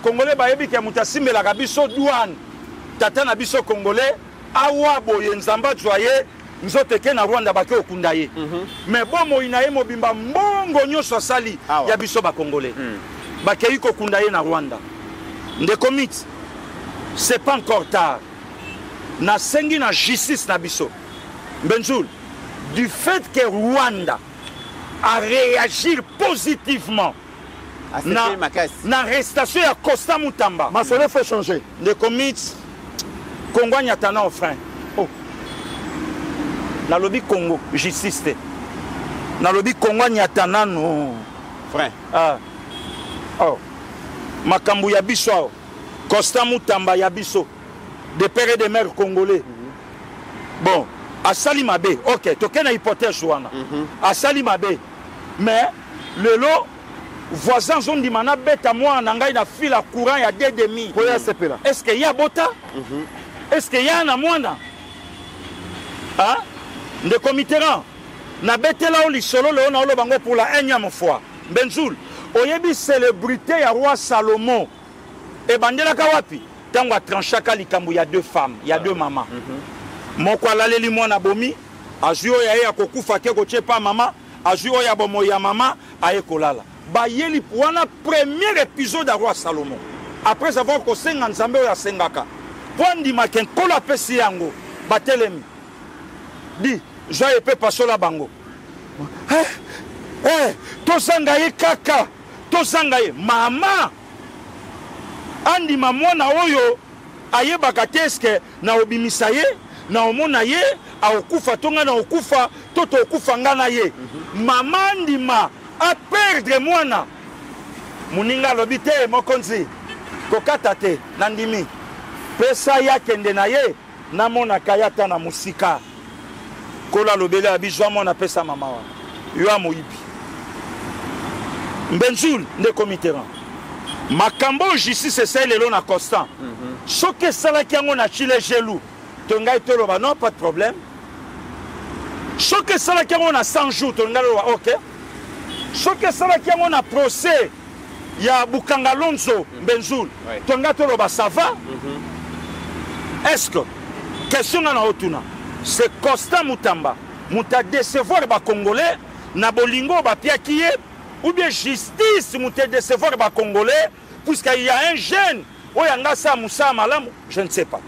Congolais, Bayebi, qui a mutassime la Gabiso douane. Tata Nabiso Congolais, Awa Boye Nzamba Joye, nzoto ke na Rwanda bake okunda ye mais bomo inaye mobimba mbongo nyonso asali ya biso ba congolais bake yiko okunda ye na Rwanda ndeko miti c'est pas encore tard na sengi na justice na biso Benjoul du fait que Rwanda a réagi positivement na arrestation ya Costa Mutamba Masole fait changer ndeko miti Congo nyatana au frein na lobby Congo justice te na lobby Congo nyatana no frein makambu ya biso Costa Mutamba ya biso de père et de mère congolais bon asali mabe OK tokena hypothèse wana asali mabe mais lelo voisins ont dit mana beta moi na ngai na fila courant ya 2,5 pour ya sepela est-ce que ya bota est-ce que ya na mwana hein de committerant na betela o lisolo le na olo bango pour la énième fois Benjoul oyebi célébrité ya roi Salomon et bandela ka wapi tango a tranchaka likambu ya 2 femmes ya 2 mamans moko alaleli mwana bomi azui oyo aye akokufa ke kotie pa mama azui oyo abomo ya mama aye kolala bayeli wana premier épisode ya roi Salomon après avoir kosenga nzambe oyo asengaka po andimaka nkolo apesi yango batelemi di joye pe pasola bango tozanga ye kaka tozanga ye mama andima mwana oyo ayebaka te eske na obimisa ye na omona ye aokufa tonga na okufa toto okufa nga na ye mama andima a perdre mwana muninga alobi te mokonzi kokata te na ndimi pesa ya kende na ye namonaka ya ta na musika kola lobele abizwa mwana pesa mama wa yo amoyibi Benjoul nde committerant makambo justice esa lelo na constant soki esalaki yango na chile gelou tongai toloba non pas de problème soki esalaki yango na 100 jours tongai toloba ok soki esalaki yango na procès ya Bukanga Lonzo Benjoul tongai toloba ça va est-ce que question na otuna c'est Costa Mutamba muta décevoir ba congolais na bolingo ba piaki ye ou bien justice muta décevoir ba congolais puisqu'il y a un jeune oyanga sa musa malamu je ne sais pas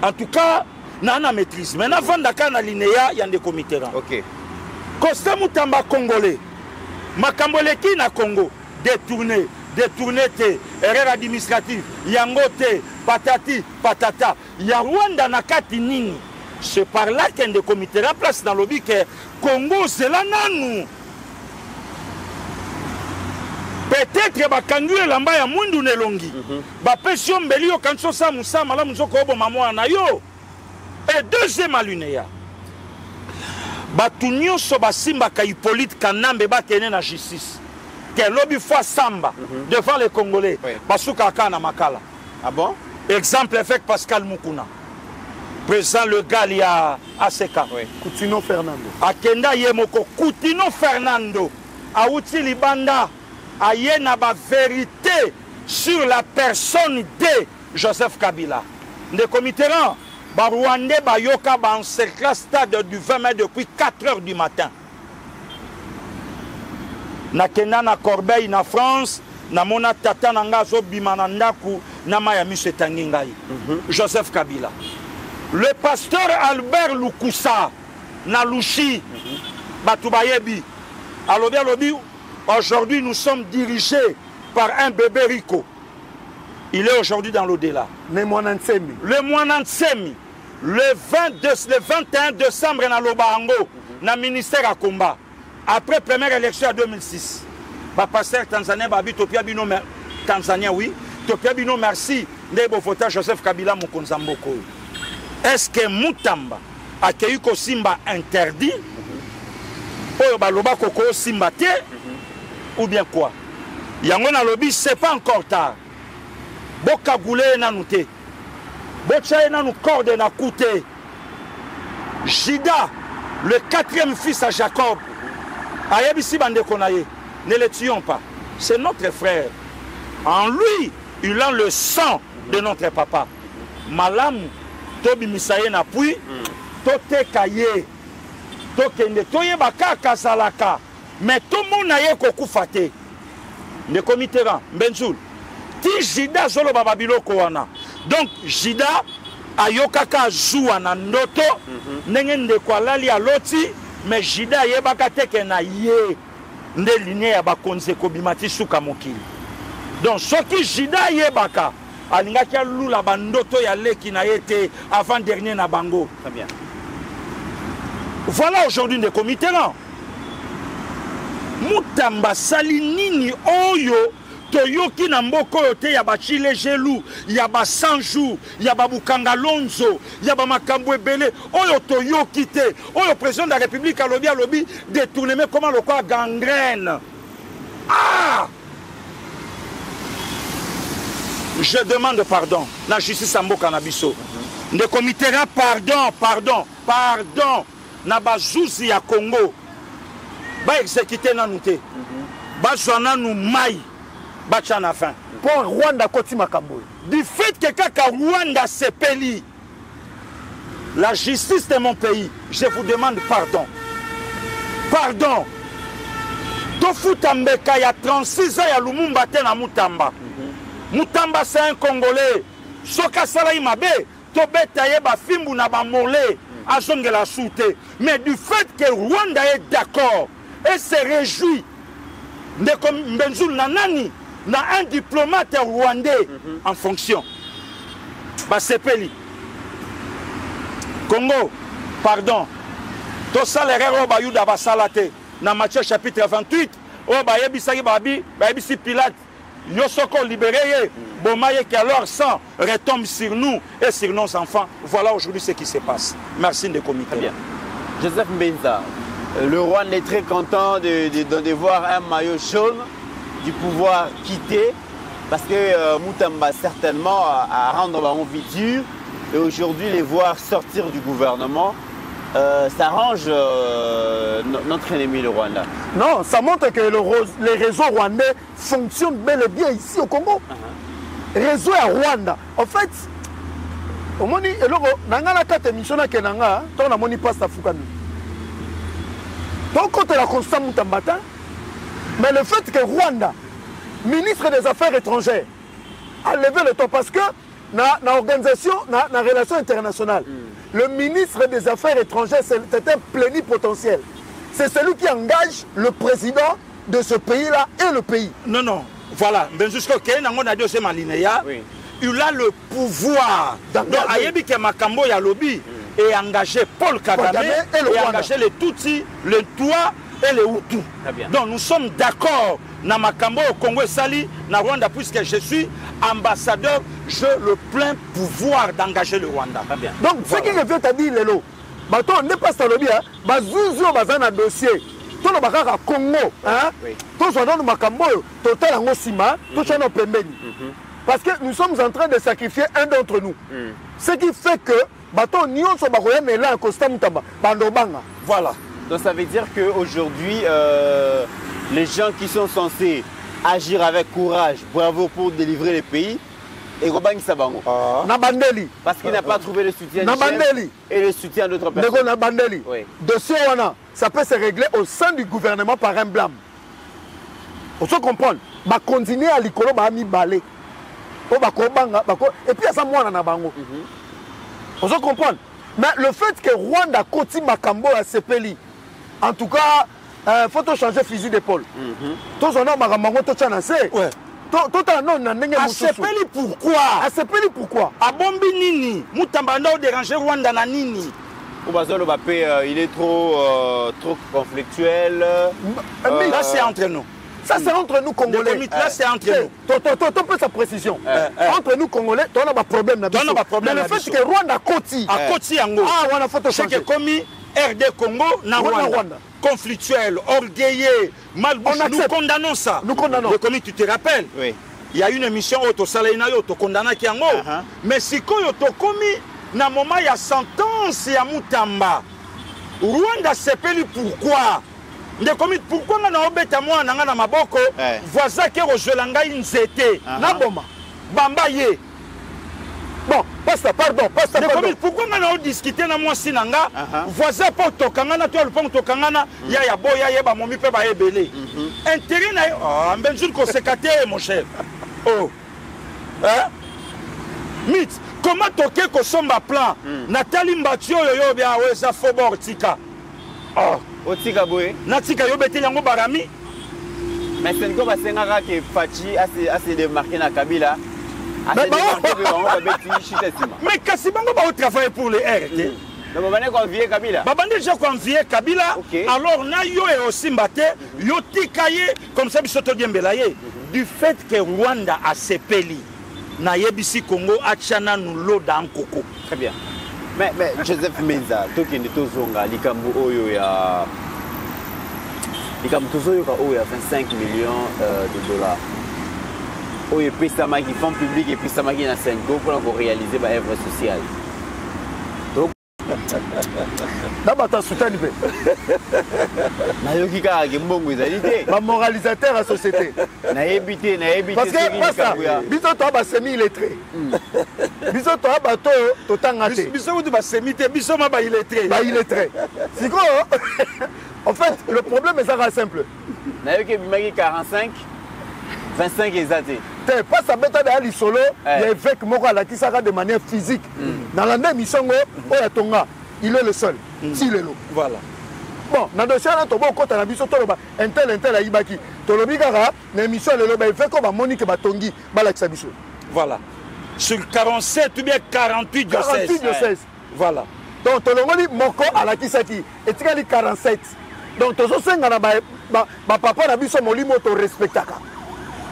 en tout cas na maîtrise mais na vandaka na linéa ya ndeko mitterrand OK Costa Mutamba congolais makambo leki na Congo détourné te erreur administrative yango te patati patata ya Rwanda na kati nini c'est par là qu'un des comités à place dans le lobby que Congo c'est là nanou peut-être bakangu elamba ya mundu nelongi ba pesio mbeli yo kanso sa musa mala muzoko obo mamwa na yo et deuxième alunéa batu nyonso basimba ka Hippolyte Kanambe bakene na justice que lobby fois samba devant les Congolais basuka kana makala ah bon exemple avec Pascal Mukuna président le Galia ACK Coutinho Fernando akenda yemoko Coutinho Fernando auti libanda aye na ba vérité sur la personne de Joseph Kabila ndeko Mitterrand ba Rwandais ba yoka ba encercler stade du 20 mai depuis 4 heures du matin na kenda na Corbeil na France na mona tata nanga zo bimana ndaku na maya miso tangi ngai Joseph Kabila le pasteur Albert Lukusa na Lushi Batubayebi alobi aujourd'hui nous sommes dirigés par un bébé Rico il est aujourd'hui dans l'au-delà le Mwanantsemi le 21 décembre na Lobango na ministère à combat après première élection en 2006 ba pasteur Tanzanien ba bitopia bino Tanzania oui topia bino merci ndebo vota Joseph Kabila mokonza mboko est-ce que Mutamba akei ko simba interdit oyo baloba koko simba te ou bien quoi yango na lobi c'est pas encore tard boka goulé na nouté bocha na nou corde na couté Jida le 4e fils à Jacob ayebisi bande konaye ne le tuons pas c'est notre frère en lui il a le sang de notre papa malamu tobi misaye na pui toteka ye tokende toyeba kaka azalaka mais tomona ye kokufa te ndeko Mitterrand Benzoul ti Jida azoloba babiloko wana donc Jida ayokaka azuwa na ndoto ndenge ndeko alali aloti mais Jida ayebaka teke na ye nde linie ya bakonzi ekobima ti suka mokili donc soki Jida ayebaka alingaki alula bandoto ya leki na ye te avant dernier na bango. Très bien. Voilà aujourd'hui ndeko Mitterrand Mutamba sali nini oyo toyoki na mboko oyo te ya bachile gelu ya ba 100 jours ya babukanga lonzo ya ba makambo ebele oyo toyoki te oyo président de la République alobi détournement comment le quoi gangrène. Ah, je demande pardon la justice en mboka na biso ndeko Mitterrand pardon na bazuzi ya Congo ba exécuter nanu te bazwa nanu mai bacha na fin pour Rwanda koti makambo du fait que kaka Rwanda sepeli la justice de mon pays je vous demande pardon tofuta mbeka ya 36 ans ya Lumumba te na Mutamba Mutamba c'est un Congolais soka salai mabe tobeta ye ba fimbu na ba mole azongela soute mais du fait que Rwanda est d'accord et se réjouit ndeko Benzoul nanani na un diplomate rwandais en fonction basepeli Congo pardon to salaire o bayuda basalate na Matthieu chapitre 28 o bayebisaki bayebisi Pilate yo soko libéré bomaye que alors sang retombe sur nous et sur nos enfants. Voilà aujourd'hui ce qui se passe. Merci de comité. Très bien. Joseph Mbenza, le Rwanda est très content de voir un maillot jaune du pouvoir quitter parce que Mutamba certainement à rendre la vie dure et aujourd'hui les voir sortir du gouvernement ça arrange notre ennemi le Rwanda. Non, ça montre que les réseaux rwandais fonctionnent bel et bien ici au Congo. Réseau à Rwanda. En fait, au moni eloko nangala kate missionnaire ke nanga, to na moni pasta fukami. Donc quand la constant Mutambata, mais le fait que Rwanda, ministre des Affaires étrangères, a levé le ton parce que na organisation, na relation internationale. Le ministre des Affaires étrangères, c'est un plénipotentiel. C'est celui qui engage le président de ce pays-là et le pays. Non. Voilà. Il a le pouvoir. Donc, Ayebi Makambo ya lobby et engagé Paul Kagame et engagé les Tutsis, les Tois et les Hutus. Donc nous sommes d'accord na Makambo au Congo et Sali, na Rwanda, puisque je suis ambassadeur, j'ai le plein pouvoir d'engager le Rwanda. Donc ce qui revient à dire, Lelo, on n'est pas ça le bien, Bazouzo bazan un dossier, tout le bagage à Congo, tout ce dans le Makambo, total en Osima, tout ça dans Pembeni. Parce que nous sommes en train de sacrifier un d'entre nous. Ce qui fait que, voilà. Donc ça veut dire qu'aujourd'hui, les gens qui sont censés agir avec courage, bravo pour délivrer le pays, et Robang Sabango. Parce qu'il n'a pas trouvé le soutien du chef et le soutien d'autres personnes. Oui. De ce ça peut se régler au sein du gouvernement par un blâme. On se comprend. Va continuer à l'icolo, va mi balé. Et puis ça moi na bango. On se comprend. Mais le fait que Rwanda Koti Makambo a sepeli, en tout cas, il faut changer fusil d'épaule. Tout son nom Maramango to chanase. Ouais. Tout un nom n'a n'engagé. A sepeli pourquoi? A sepeli pourquoi? A bombi nini? Mutambanda ou déranger Rwanda na nini? Oubazolo Mbappé, il est trop conflictuel. Là c'est entre nous. Ça c'est entre nous Congolais. Là c'est entre nous. Tu peux sa précision. Entre nous Congolais, tu as un problème. Mais le fait que Rwanda Koti. A Koti Ango. Ah, on a photo changer. C'est que commis RD Congo na Rwanda. Conflictuel, orgueilleux, malbouche. Nous condamnons ça. Nous condamnons. Le commis, tu te rappelles? Oui. Il y a une émission au Tosalaina, au condamné qui Ango. Mais si quand tu as commis, na moment il y a sentence à Mutamba. Rwanda sepeli pourquoi? Pourquoi on a obéta moi na maboko voisin qui rejoint nzete na boma bamba ye. Bon, Pasta, pardon, pasta, pardon. Pourquoi on a discuté na moi sinanga, voisin pas tokangana, toi le pont tokangana, ya boya, ya momi pe ba ebele. Intérêt na, ah, benjul ko sekate mon cher. Oh. Hein? Mit, comment toke ko somba plan? Nathalie Mbatio yo bien weza fobor tika. Oh, otika boye. Na tika yo beti yango barami. Mais c'est comme Sengara qui Fachi a se démarqué na Kabila. Mais Kassibango va travailler pour les RT. Donc on convier Kabila. Baba déjà convié Kabila. Alors na yo et aussi mbaté yo tikaye comme ça bisoto diembelaye du fait que Rwanda a sepeli na yebisi Congo achana nulo dans Koko. Très bien. Mais Joseph Menza tokende tozonga likambo oyo ya likambo tozoyo ka oyo ya 25 millions de dollars. Oyo pesama qui font public et pesama qui na Senko pour réaliser ba œuvre sociale. Donc d'abord ta soutien pe. Na yoki ka ke mbongo ezali te. Ba moralisateur à société. Na ebité parce que ça biso to ba semi illettré. Biso to ba to tanga te. Biso to ba semi te biso ma ba illettré. Ba illettré. Siko en fait le problème est ça simple. Na yoki bimaki 45 25 exacté. Pas ça bête dans les solo, il y a évêque Mokala qui s'arrête de manière physique. Dans la même mission, il est le seul. Si le lot. Voilà. Bon, dans le dossier, on a un mission, un tel à Ibaki. Tolobigara, l'émission, le lot, évêque, on va Monique Batongi, Balaksabiso. Voilà. Sur 47 ou bien 48 diocèses. 48 diocèses. Voilà. Donc, Tolongoli Moko à la Kisaki, et tu as dit 47. Donc, tu as papa n'a vu son molimo, tu respectes.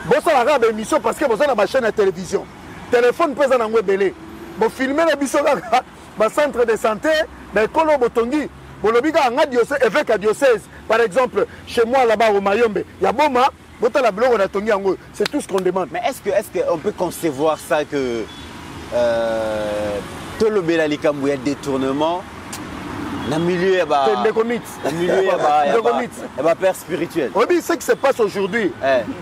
Bon, ça a une émission parce que vous avez une chaîne de télévision. Téléphone peut être en web. Vous filmez l'émission dans centre de santé, dans l'école Botongi. Vous avez un diocèse, évêque à diocèse. Par exemple, chez moi là-bas au Mayombe, il y a Boma, vous avez la blogue de Tongi. C'est tout ce qu'on demande. Mais est-ce qu'on peut concevoir ça que tout le Bélalikamou, il y a détournement? Dans le milieu, il y a un père spirituel. Oui, ce qui se passe aujourd'hui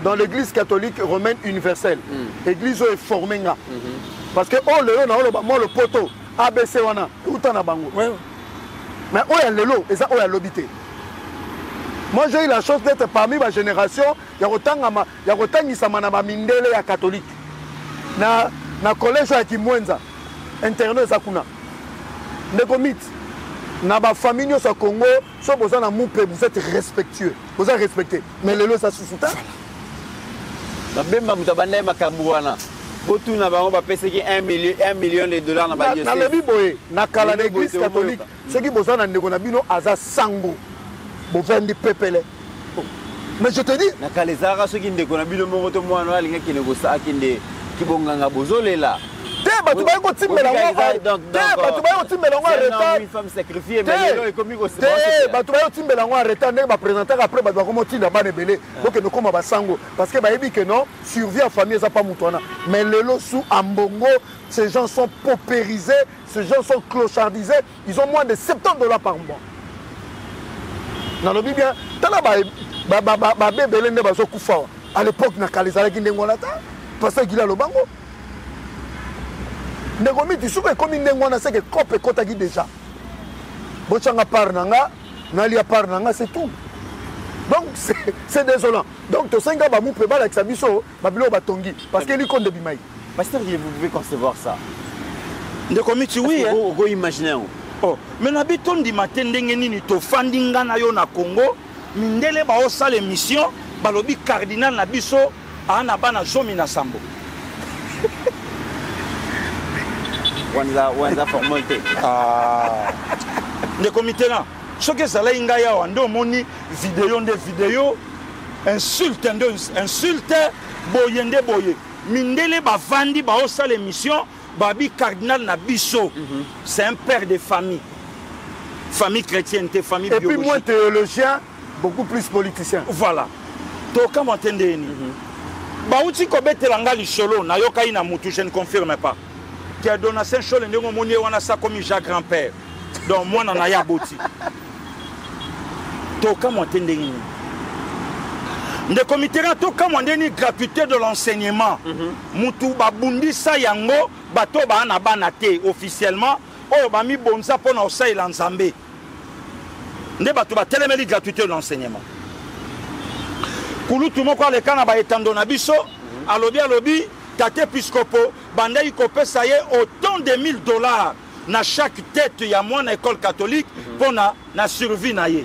dans l'église catholique romaine universelle, l'église est formée. Parce que le poteau, ABC, tout en a bango. Mais où est le lot et ça, où est l'obité. Moi, j'ai eu la chance d'être parmi ma génération. Il y a autant de mindele catholique. Na collège à Kimwenza, internet Zakuna. Negomit. Dans la famille au Congo, si vous êtes moupé, vous êtes respectueux. Vous êtes respecté. Mais le lot, ça se soutient. $1 million de dollars dans la diocèse. Dans l'église catholique, ceux qui ont un négonabino, Aza Sango. Vous vendez pépélé. Mais je te dis. Ceux qui ont un négonabino, qui ont un négonabino, tu vas une femme sacrifiée, mais il est commis au parce que non, survie à famille, ça pas moutouana. Mais le lot sous Ambongo, ces gens sont paupérisés, ces gens sont clochardisés, ils ont moins de $70 par mois. Dans le bien, à l'époque, parce qu'il a le bango. Negomi tu soupe comme une ngona c'est que copé kotaki déjà. Bochanga parnanga, nali parnanga c'est tout. Donc c'est désolant. Donc to senga ba moupe ba avec sa biso, ba bilo batongi parce que li konde bimai. Pasteur, vous pouvez concevoir ça. Negomi tu oui hein. Go imaginer. Oh, mais na biton di matin ndenge nini to fandinga na yo na Congo, mindele ba osala émission, ba lobi cardinal na biso ana bana zomi na sambo. Wanza formalité. Ah. Le comité là. Ce que ça là ingaya wando moni vidéo insulte boyende boye. Mindele ba vandi ba osa l'émission babi cardinal na biso. C'est un père de famille. Famille chrétienne, famille biologique. Et puis moins théologien, beaucoup plus politicien. Voilà. To comme entendez ni. Ba uti ko betelanga lisolo na yoka ina mutu je ne confirme pas. Qui a donné Saint-Chol et Ndongomoni on a ça comme Jacques grand-père. Donc moi on a ya boti. Toka montendeni. de comité to comme on dit gratuité de l'enseignement mutu babundisa yango bato ba na banate officiellement o ba mi bonza pona osaila nzambe nde bato ba telemeli gratuité de l'enseignement kulutu moko le kana ba etando na biso alobi tate episcopo bandai kopesa ye autant de $1000 na chaque tête ya mwana école catholique pona na survie na ye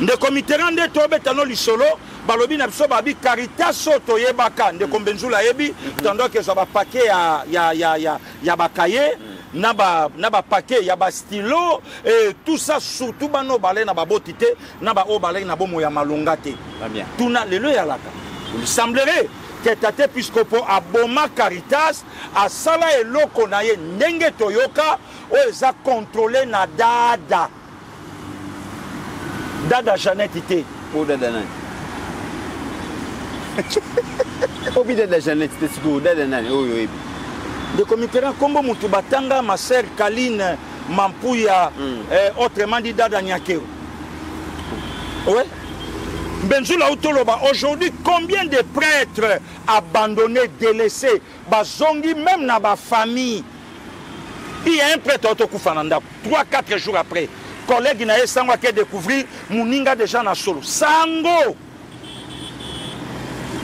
nde comité nde tobetano lisolo balobi na biso babi Caritas toyebaka nde kombenzula yebi tandis que ça va paquet ya bakaye na ba paquet ya ba stylo et tout ça surtout bano balé na babotité na ba o balé na bomo ya malonga te bien tuna lelo ya laka il semblerait que tate episcopo aboma Caritas asala eloko na ye ndenge toyoka o eza contrôlé na dada Jeannette ité pour dada nani obi dada Jeannette ité siko dada nani oyo ebi de comité kombo mutu batanga ma sœur Kaline Mampuya autrement dit dada Nyakeo ouais Benzula Utoloba aujourd'hui combien de prêtres abandonnés délaissés bazongi même na ba famille il y a un prêtre autokufananda 3-4 jours après collègue na sango qui découvrir muninga déjà na solo sango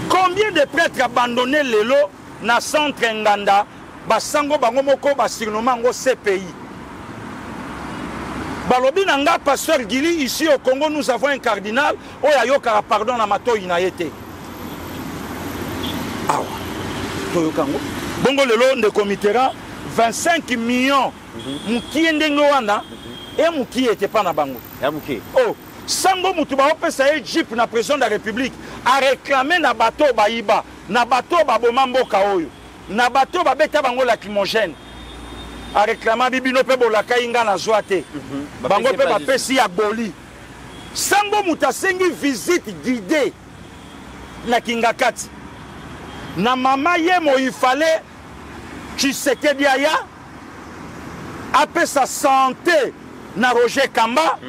combien de prêtres abandonnés lelo na centre nganda basango bango moko basurnement ngo CPI balobi nanga pasteur Gili ici au Congo nous avons un cardinal oya yoka pardon na mato inayete awa toyokango bongo lelo nde komitera 25 millions mukie ndenge wana et muki était pas na bango ya muki oh sango mutu ba opesa e jeep na président de la République a réclamé na bateau baïba na bateau baboma mboka oyo na bateau babeta bango lacrymogène a réclamé bibino pe bolaka inga na zoate bango pe bapesi ya boli sango mutu asengi visite guidée na Kingakati na mama yemo il fallait Tshisekedi aya apesa sa santé na Roger Kamba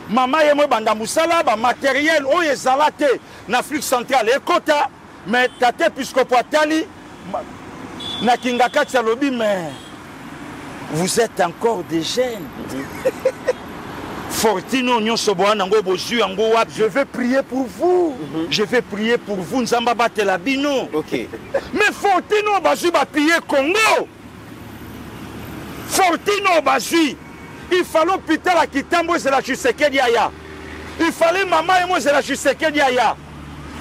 mama yemo banda musala ba matériel o ezalate na Afrique centrale ekota mais tate episcopo atali na Kingakati alobi mais vous êtes encore des jeunes Fortino nyonso boana ngo bozu yango wap je vais prier pour vous je vais prier pour vous nzamba batela bino OK mais Fortino bazu ba prier Congo Fortino bazu il fallait hôpital à Kitambo c'est la Tshisekedi aya il fallait maman et moi c'est la Tshisekedi aya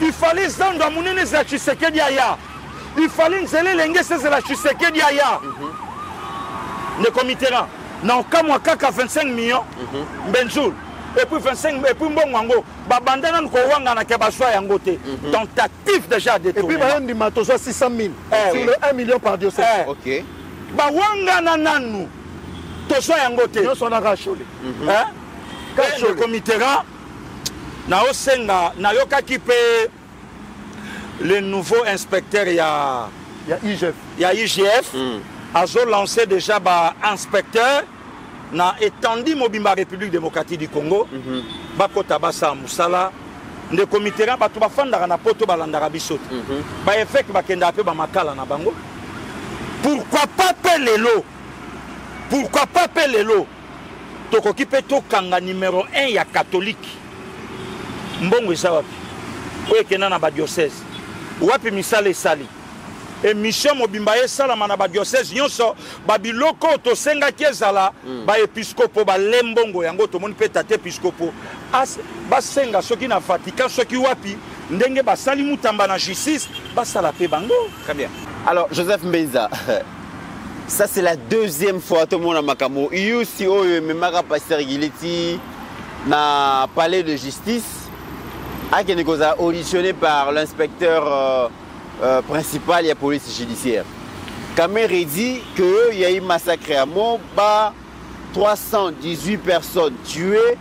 il fallait Zanda Munene c'est la Tshisekedi aya il fallait Nzele Lenge c'est la Tshisekedi aya le comité là non comme moi kaka 25 millions benjour et puis 25 et puis mbongo babandana ko wanga na kebaswa yango te tentative déjà de et puis ba ndi matoso 600 000 sur le 1 million par diocèse OK ba wanga na nanu toso yango te yo sona rachole le comité là na osenga na yokaki pe le nouveau inspecteur ya IGF azo lancé déjà ba inspecteur na étendu mobimba République démocratique du Congo bakota basa musala nde comité ra batu bafandaka na poto balandaka biso ba effet bakenda pe ba makala na bango pourquoi pas lelo tokoki pe tokanga numéro 1 ya catholique mbongo eza wapi oyo ekenda na badiocèse wapi misala esali émission mobimba esalama na badiocèse nyonso babiloko tosengaki ezala baepiskopo balembongo yango tomoni mpe tate episkopo basenga soki na Vatican soki wapi ndenge basali mutamba na justice basala pe bango. Très bien. Alors Joseph Mbenza, ça c'est la deuxième fois tout le monde a makamo yusi oyo memaka pasteur Gileti na palais de justice a qui est auditionné par l'inspecteur principal de la police judiciaire. Kamere dit qu'il y a eu massacre à Moba, 318 personnes tuées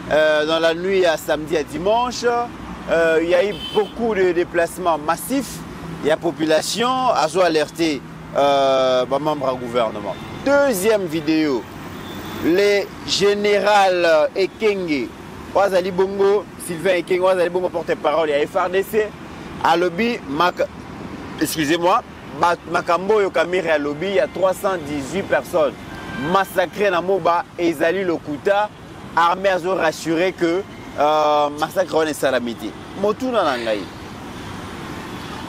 dans la nuit à samedi à dimanche. Il y a eu beaucoup de déplacements massifs. Il y a population à alerter membres du gouvernement. Deuxième vidéo, le général Ekenge Ouazali Bongo, Sylvain Ekeng, Ouazali Bongo porte-parole, il y a FRDC, à lobby, excusez-moi, Makambo Yokamiri à lobby, il y a 318 personnes massacrées dans Moba et Izali Lokuta, armée a rassuré que massacre on est salamité. Motu Nanangaï.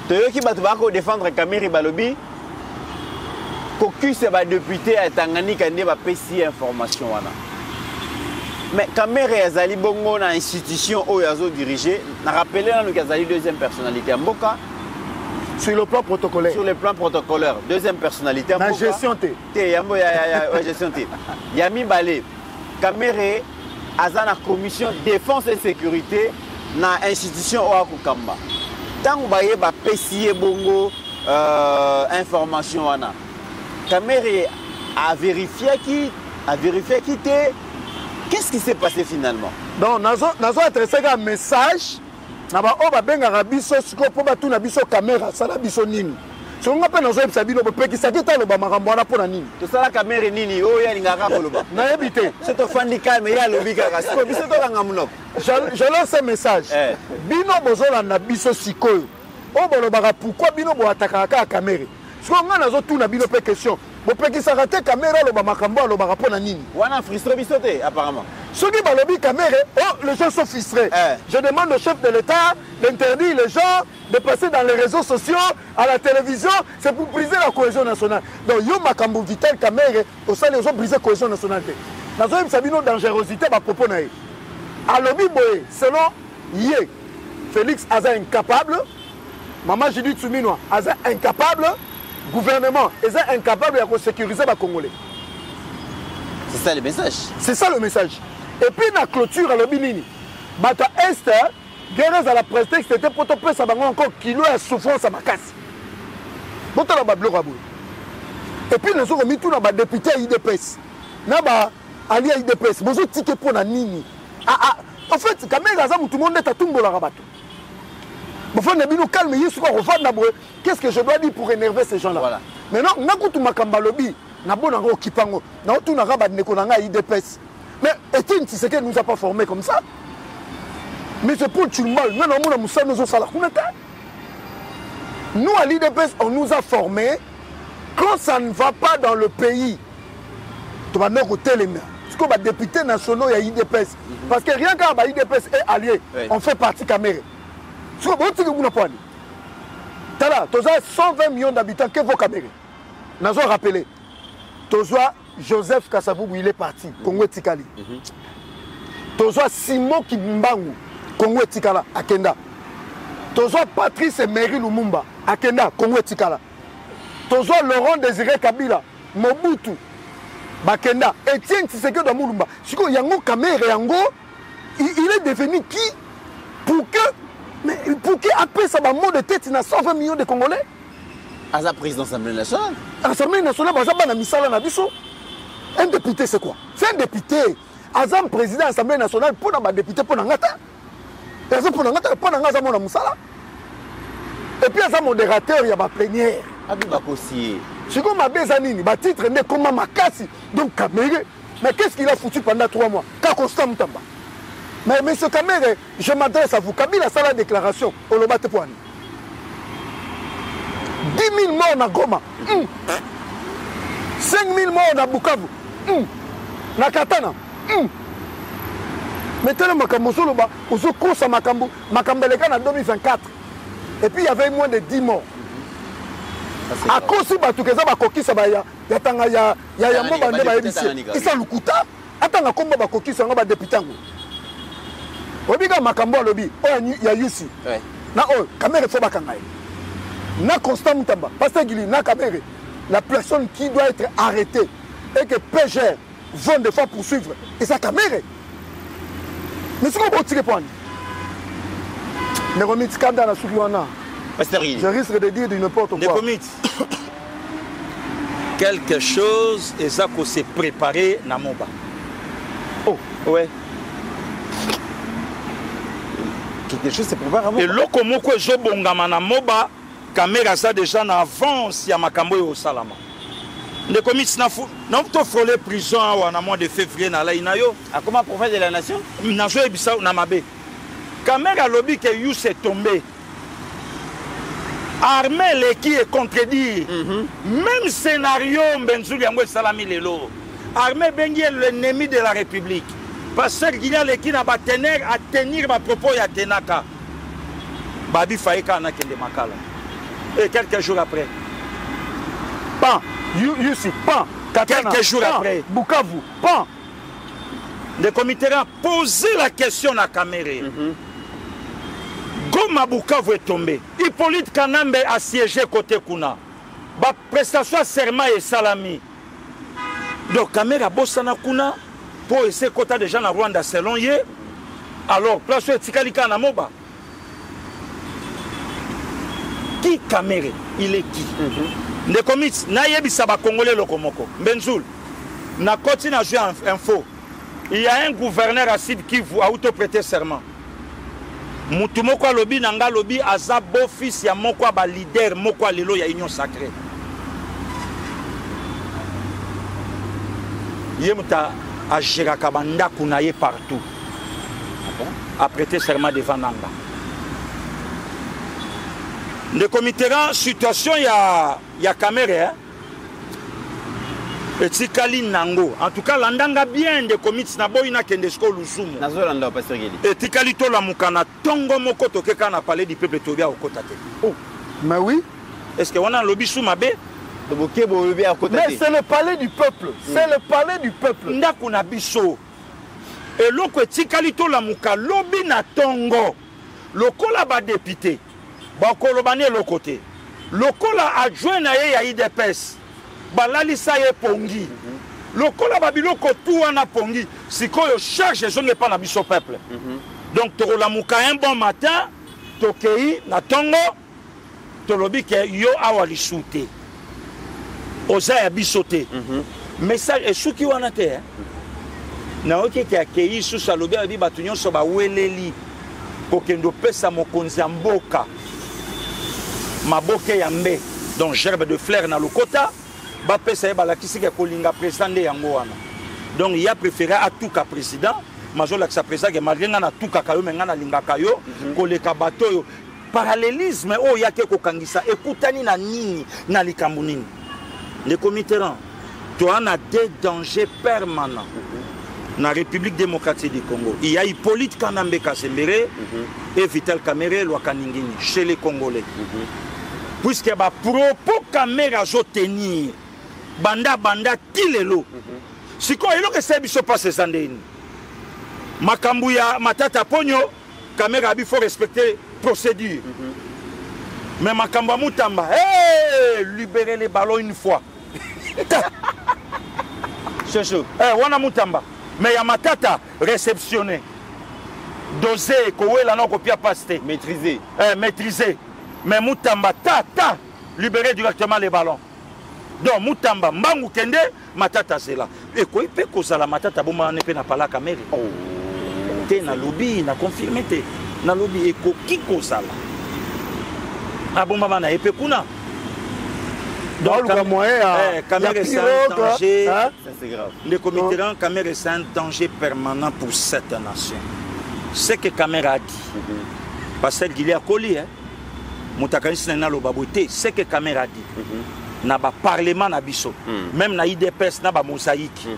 Toyoki Batubako défendre Kamiri Balobi, Caucus est député à Tangani Kande va pécier information. Mais Kamere Yazali Bongo dans l'institution où Yazo dirigé, n'a rappelé dans le Yazali deuxième personnalité en Boka. Sur le plan protocolaire. Sur le plan protocolaire, deuxième personnalité en Boka. La gestion T. Gestion T. Yami Balé, Kamere Azana commission défense et sécurité dans l'institution Oakukamba. Tant que vous voyez pécier Bongo information wana. Kamere a vérifié qui était. Qu'est-ce qui s'est passé finalement? Donc, nous avons adressé un message. Nous avons benga rabiso siko po batu na biso caméra sala biso nini. So nga pe nazo yebisa bino bo peki sakita lo ba makambo wana pona nini. To sala caméra nini o ya lingaka koloba. Na yebite. C'est to fandi calme ya lobika ka siko biso to kanga munoko. Je lance un message. Bino bozola na biso sikoyo. O bolobaka pourquoi bino bo atakaka ka caméra. Siko nga nazo tuna bino pe question. Bo peki sakate caméra lo ba makambo lo ba pona nini. Wana frustré biso te apparemment. Ceux qui ont lobby caméra, les gens sont frustrés. Je demande au chef de l'État d'interdire les gens de passer dans les réseaux sociaux, à la télévision, c'est pour briser la cohésion nationale. Donc, yo makambo vital caméra, au sein les gens briser la cohésion nationale. Dans une sabino dangerosité, ma propos naïe. À lobby boy, selon Yé, Félix Aza incapable, Maman Judith Souminois, Aza incapable, gouvernement, Aza incapable de sécuriser les Congolais. C'est ça le message. C'est ça le message. Et puis la clôture à l'obinini. Bata Esther, guerre à la presse, c'était pour te faire ça encore kilo de souffrance à ma casse. Bon, tu as la bloc à bout. Et puis nous avons mis tout dans le député IDPS. Naba Ali IDPS, vous avez ticket pour la nini. En fait, quand même, tout le monde est à tout le monde. Bon, faut nous calmer, qu'est-ce que je dois dire pour énerver ces gens-là? Voilà. Maintenant, nous avons Makamba lobby. Na bon nango kipango na tout na rabat neko nanga IDPS. Mais Etienne Tshisekedi nous a pas formé comme ça. Mais c'est pour tout le monde. Nous on Moussa nous sala kunata. Nous à l'IDPS on nous a formés quand ça ne va pas dans le pays. Tu vas nous côté les mains. Parce que les députés nationaux il y a IDPS parce que rien qu'à IDPS est allié, on fait partie caméra. Ce que vous avez pas dit. Tala, tu as 120 millions d'habitants que vos caméras. Nous avons rappelé. Tozoa Joseph Kasavubu, il est parti, Congo Tikali. Tozoa Simon Kimbangu, Congo Tikala, Akenda. Tozoa Patrice Emery Lumumba, Akenda, Congo Tikala. Tozoa Laurent Désiré Kabila, Mobutu, Bakenda, Etienne Tshisekedi de Moulumba. Siko Yango Kamere Yango, il est devenu qui? Pour que après ça va mot de tête, il y a 120 millions de Congolais. À la présidence de l'Assemblée nationale. L'Assemblée nationale, un député, c'est quoi? C'est un député. Azam président de l'Assemblée nationale, pour un député, pour un gata. Et puis, Azam modérateur, il y a ma plénière. C'est comme ma bézanine, ma titre, comme ma casse. Donc, Kamere. Mais qu'est-ce qu'il a foutu pendant 3 mois? Kakostam Mutamba. Mais M. Kamere, je m'adresse à vous. Kabila a la déclaration. On le bat pour 10 000 morts na Goma. 5 000 morts na Bukavu. Na Katana. Maintenant, Makambo Soloba, on se course à Makambo. Makambo en 2024. Et puis il y avait moins de 10 morts. À cause de tout ça, il y a un moment de ça Lukuta. Attends, à combat Bakoki, ça va député. Obiga Makambo lobby. Il y a Yussi. Na caméra faut bakangaï. Na Constant Moutamba, Pasteur Guili, na Kamere, la personne qui doit être arrêtée et que PGR vont des fois poursuivre, et ça Kamere. Mais c'est comment tirer pour nous? Je risque de dire du n'importe quoi. Quelque chose et ça qu'on s'est préparé dans mon bas. Oh, ouais. Quelque chose s'est préparé à mon bas. Et l'okomoko je bongama na moba. Caméra ça déjà en avance, il y a Makambo et au Salama. Les comités n'ont pas frôlé prison en mois de février. Comment prophète de la nation? Caméra lobby que Youss est tombé. Armée les qui est contredit. Même scénario Benzoul Yango Salami Lelo. Armée Bengué l'ennemi de la République. Parce qu'il y a les qui n'a pas à tenir ma propos à Tenaka. Babi Faïka n'a qu'un de Makala. Et quelques jours après. Pan, Youssi, Pan, quelques jours après. Bukavu, Pan. Le comité a posé la question à Kamere. Goma Bukavu est tombé. Hippolyte Kanambe a siégé côté Kuna. Ba prestation serment et salami. Donc Kamere a bossé na Kuna pour essayer de côté des gens à Rwanda selon ye. Alors, place où Tikalika na Moba. Qui Kamere? Il est qui? Les comités, Nayebi Saba Congolais Lokomoko. Benzoul, na continue à jouer info. Il y a un gouverneur à Sud qui a auto-prêté serment. Moutumoko lobby, Nanga lobby, Azab, beau-fils, ya moko ba leader, moko lelo, ya union sacrée. Yemuta a Jirakabanda Kounaye partout. A prêté serment devant Nanga. Le comité en situation, il y a caméra. Et Tikali Nango. En tout cas, l'andanga bien de comités na boina kendesko lusumu. Nazolanda pasteur Geli. Et Tikali to la mukana tongo moko toke kana parler du peuple tobia au kotate. Oh, mais oui. Est-ce que on a lobby sous mabe? Mais c'est le palais du peuple. C'est le palais du peuple. Ndakuna biso. Et loko Tikali to la muka lobby na tongo. Lokola ba député. Bakolobane le côté. Lokola adjoint na ye ya IDPS. Balalisa ye pongi. Lokola babiloko tout wana pongi. Sikoyo charge je ne pas na biso peuple. Donc torola muka un bon matin, tokei na tongo, tolobi ke yo awali shooté. Oza ya bisoté. Message et souki wana te. Na oke ke akei sous salobi abi batunyo so ba weleli. Kokendo pesa mokonzi mboka. Maboke Yambe, donc gerbe de fleurs dans le quota, Bapesa et Balakisi qui est Kolinga président de Yangoana. Donc il a préféré à tout cas président, Majola qui président, malgré n'a tout cas kayo, mais n'a linga kayo, Koleka bateau, parallélisme, oh y'a que Kokangisa, écoutani na nini, na likambounini. Les comités, tu as des dangers permanents. Dans la République démocratique du Congo, il y a Hippolyte Kanambe Kasembere et Vital Kamere Lwakaningini chez les Congolais. Puisque les propos Kamera zo tenir, banda tilelo. Si quoi il y a que ça se passe sandeni. Makambuya matata ponyo, Kamera il faut respecter procédure. Mais Makamba Mutamba, libérer les ballons une fois. Chocho. Wana Mutamba. Mais Yamatata réceptionné, dosé, Kouela non copia pasté, maîtrisé. Maîtrisé. Mais Moutamba, libérer directement les ballons. Donc Moutamba, Mbangu Kende, Matata c'est là. Et quoi il peut causer la Matata, bon, on n'est pas la caméra. Oh, t'es na lobby, na confirmé, t'es na lobby, et qui cause là? Ah bon, maman, na épée kuna. Donc, Caméra est un danger. Ça, c'est grave. Le comité de Caméra est un danger permanent pour cette nation. Ce que Caméra a dit, parce qu'il y a collé, ce que Caméra a dit, n'a pas parlement na biso, même na IDPS n'a pas mosaïque.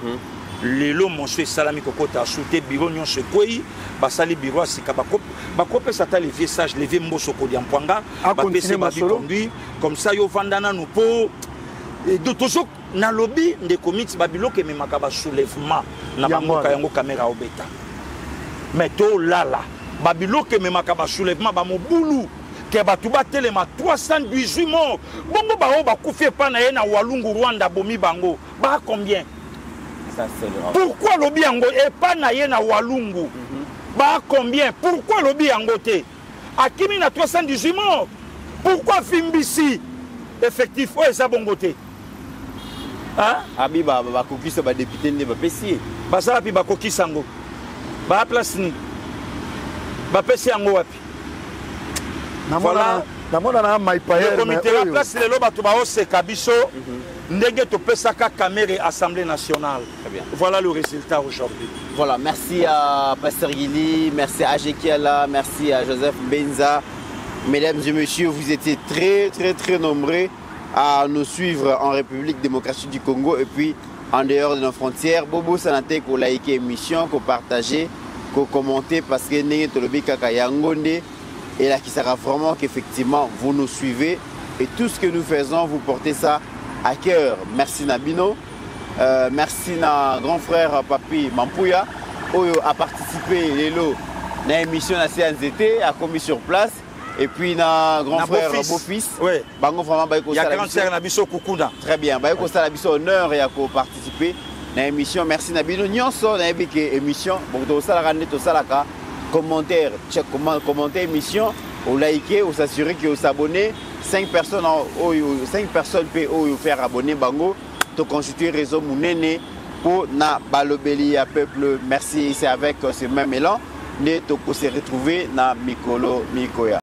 Les lots monsieur Salami Kokota a sauté bureau nyon se koi, basali bureau à Sika bakope sata les vieux sages, les vieux mosoko diampwanga, bapese babi conduit, comme ça yo vandana nous po. Et de toujours na lobby des comités babilo que me makaba soulèvement na bangoka yango Caméra obeta. Mais to lala babilo que me makaba soulèvement ba mobulu ke batu ba telema 318 morts. Bongo ba o ba kufie pa na ye na Walungu Rwanda bomi bango. Ba combien? Ça c'est grave. Pourquoi lobby yango et pas na ye na Walungu? Ba combien? Pourquoi lobby yango te? Akimi na 318 morts. Pourquoi Fimbisi? Effectif o eza bongote. Hein? Abi ba kokisa ba député ne ba pesi. Ba sala pi ba kokisa ngo. Ba place ni. Ba pesi yango wapi? Voilà. Na mona na maipayer. Le comité la place le lo ba to ba o se kabiso. ndenge topesaka caméra Assemblée nationale. Très bien. Voilà le résultat aujourd'hui. Voilà, merci à Pasteur Guili, merci à Jekiala, merci à Joseph Benza. Mesdames et messieurs, vous étiez très nombreux à nous suivre en République démocratique du Congo et puis en dehors de nos frontières. Bobo Sanate, qu'on like émission, qu'on partage, qu'on commente parce que n'est pas Kaka Yangonde et là qui sera vraiment qu'effectivement vous nous suivez et tout ce que nous faisons, vous portez ça à cœur. Merci Nabino, merci à grand frère Papi Mampouya, qui a participé à l'émission de la CNZT, a commis sur place. Et puis, na grand frère beau-fils. Oui. Il y a 45 Nabiso Kukuna. Très bien. Il y a honneur et à participer à l'émission. Merci Nabino. Nous sommes dans l'émission. Bon, ça la commentaire, check commenter l'émission, ou liker, ou s'assurer que vous abonnez. 5 personnes peuvent faire abonner Bango. De constituer réseau Mounene pour na balobeli à peuple. Merci. C'est avec ce même élan. Nous se retrouver na Mikolo Mikoya.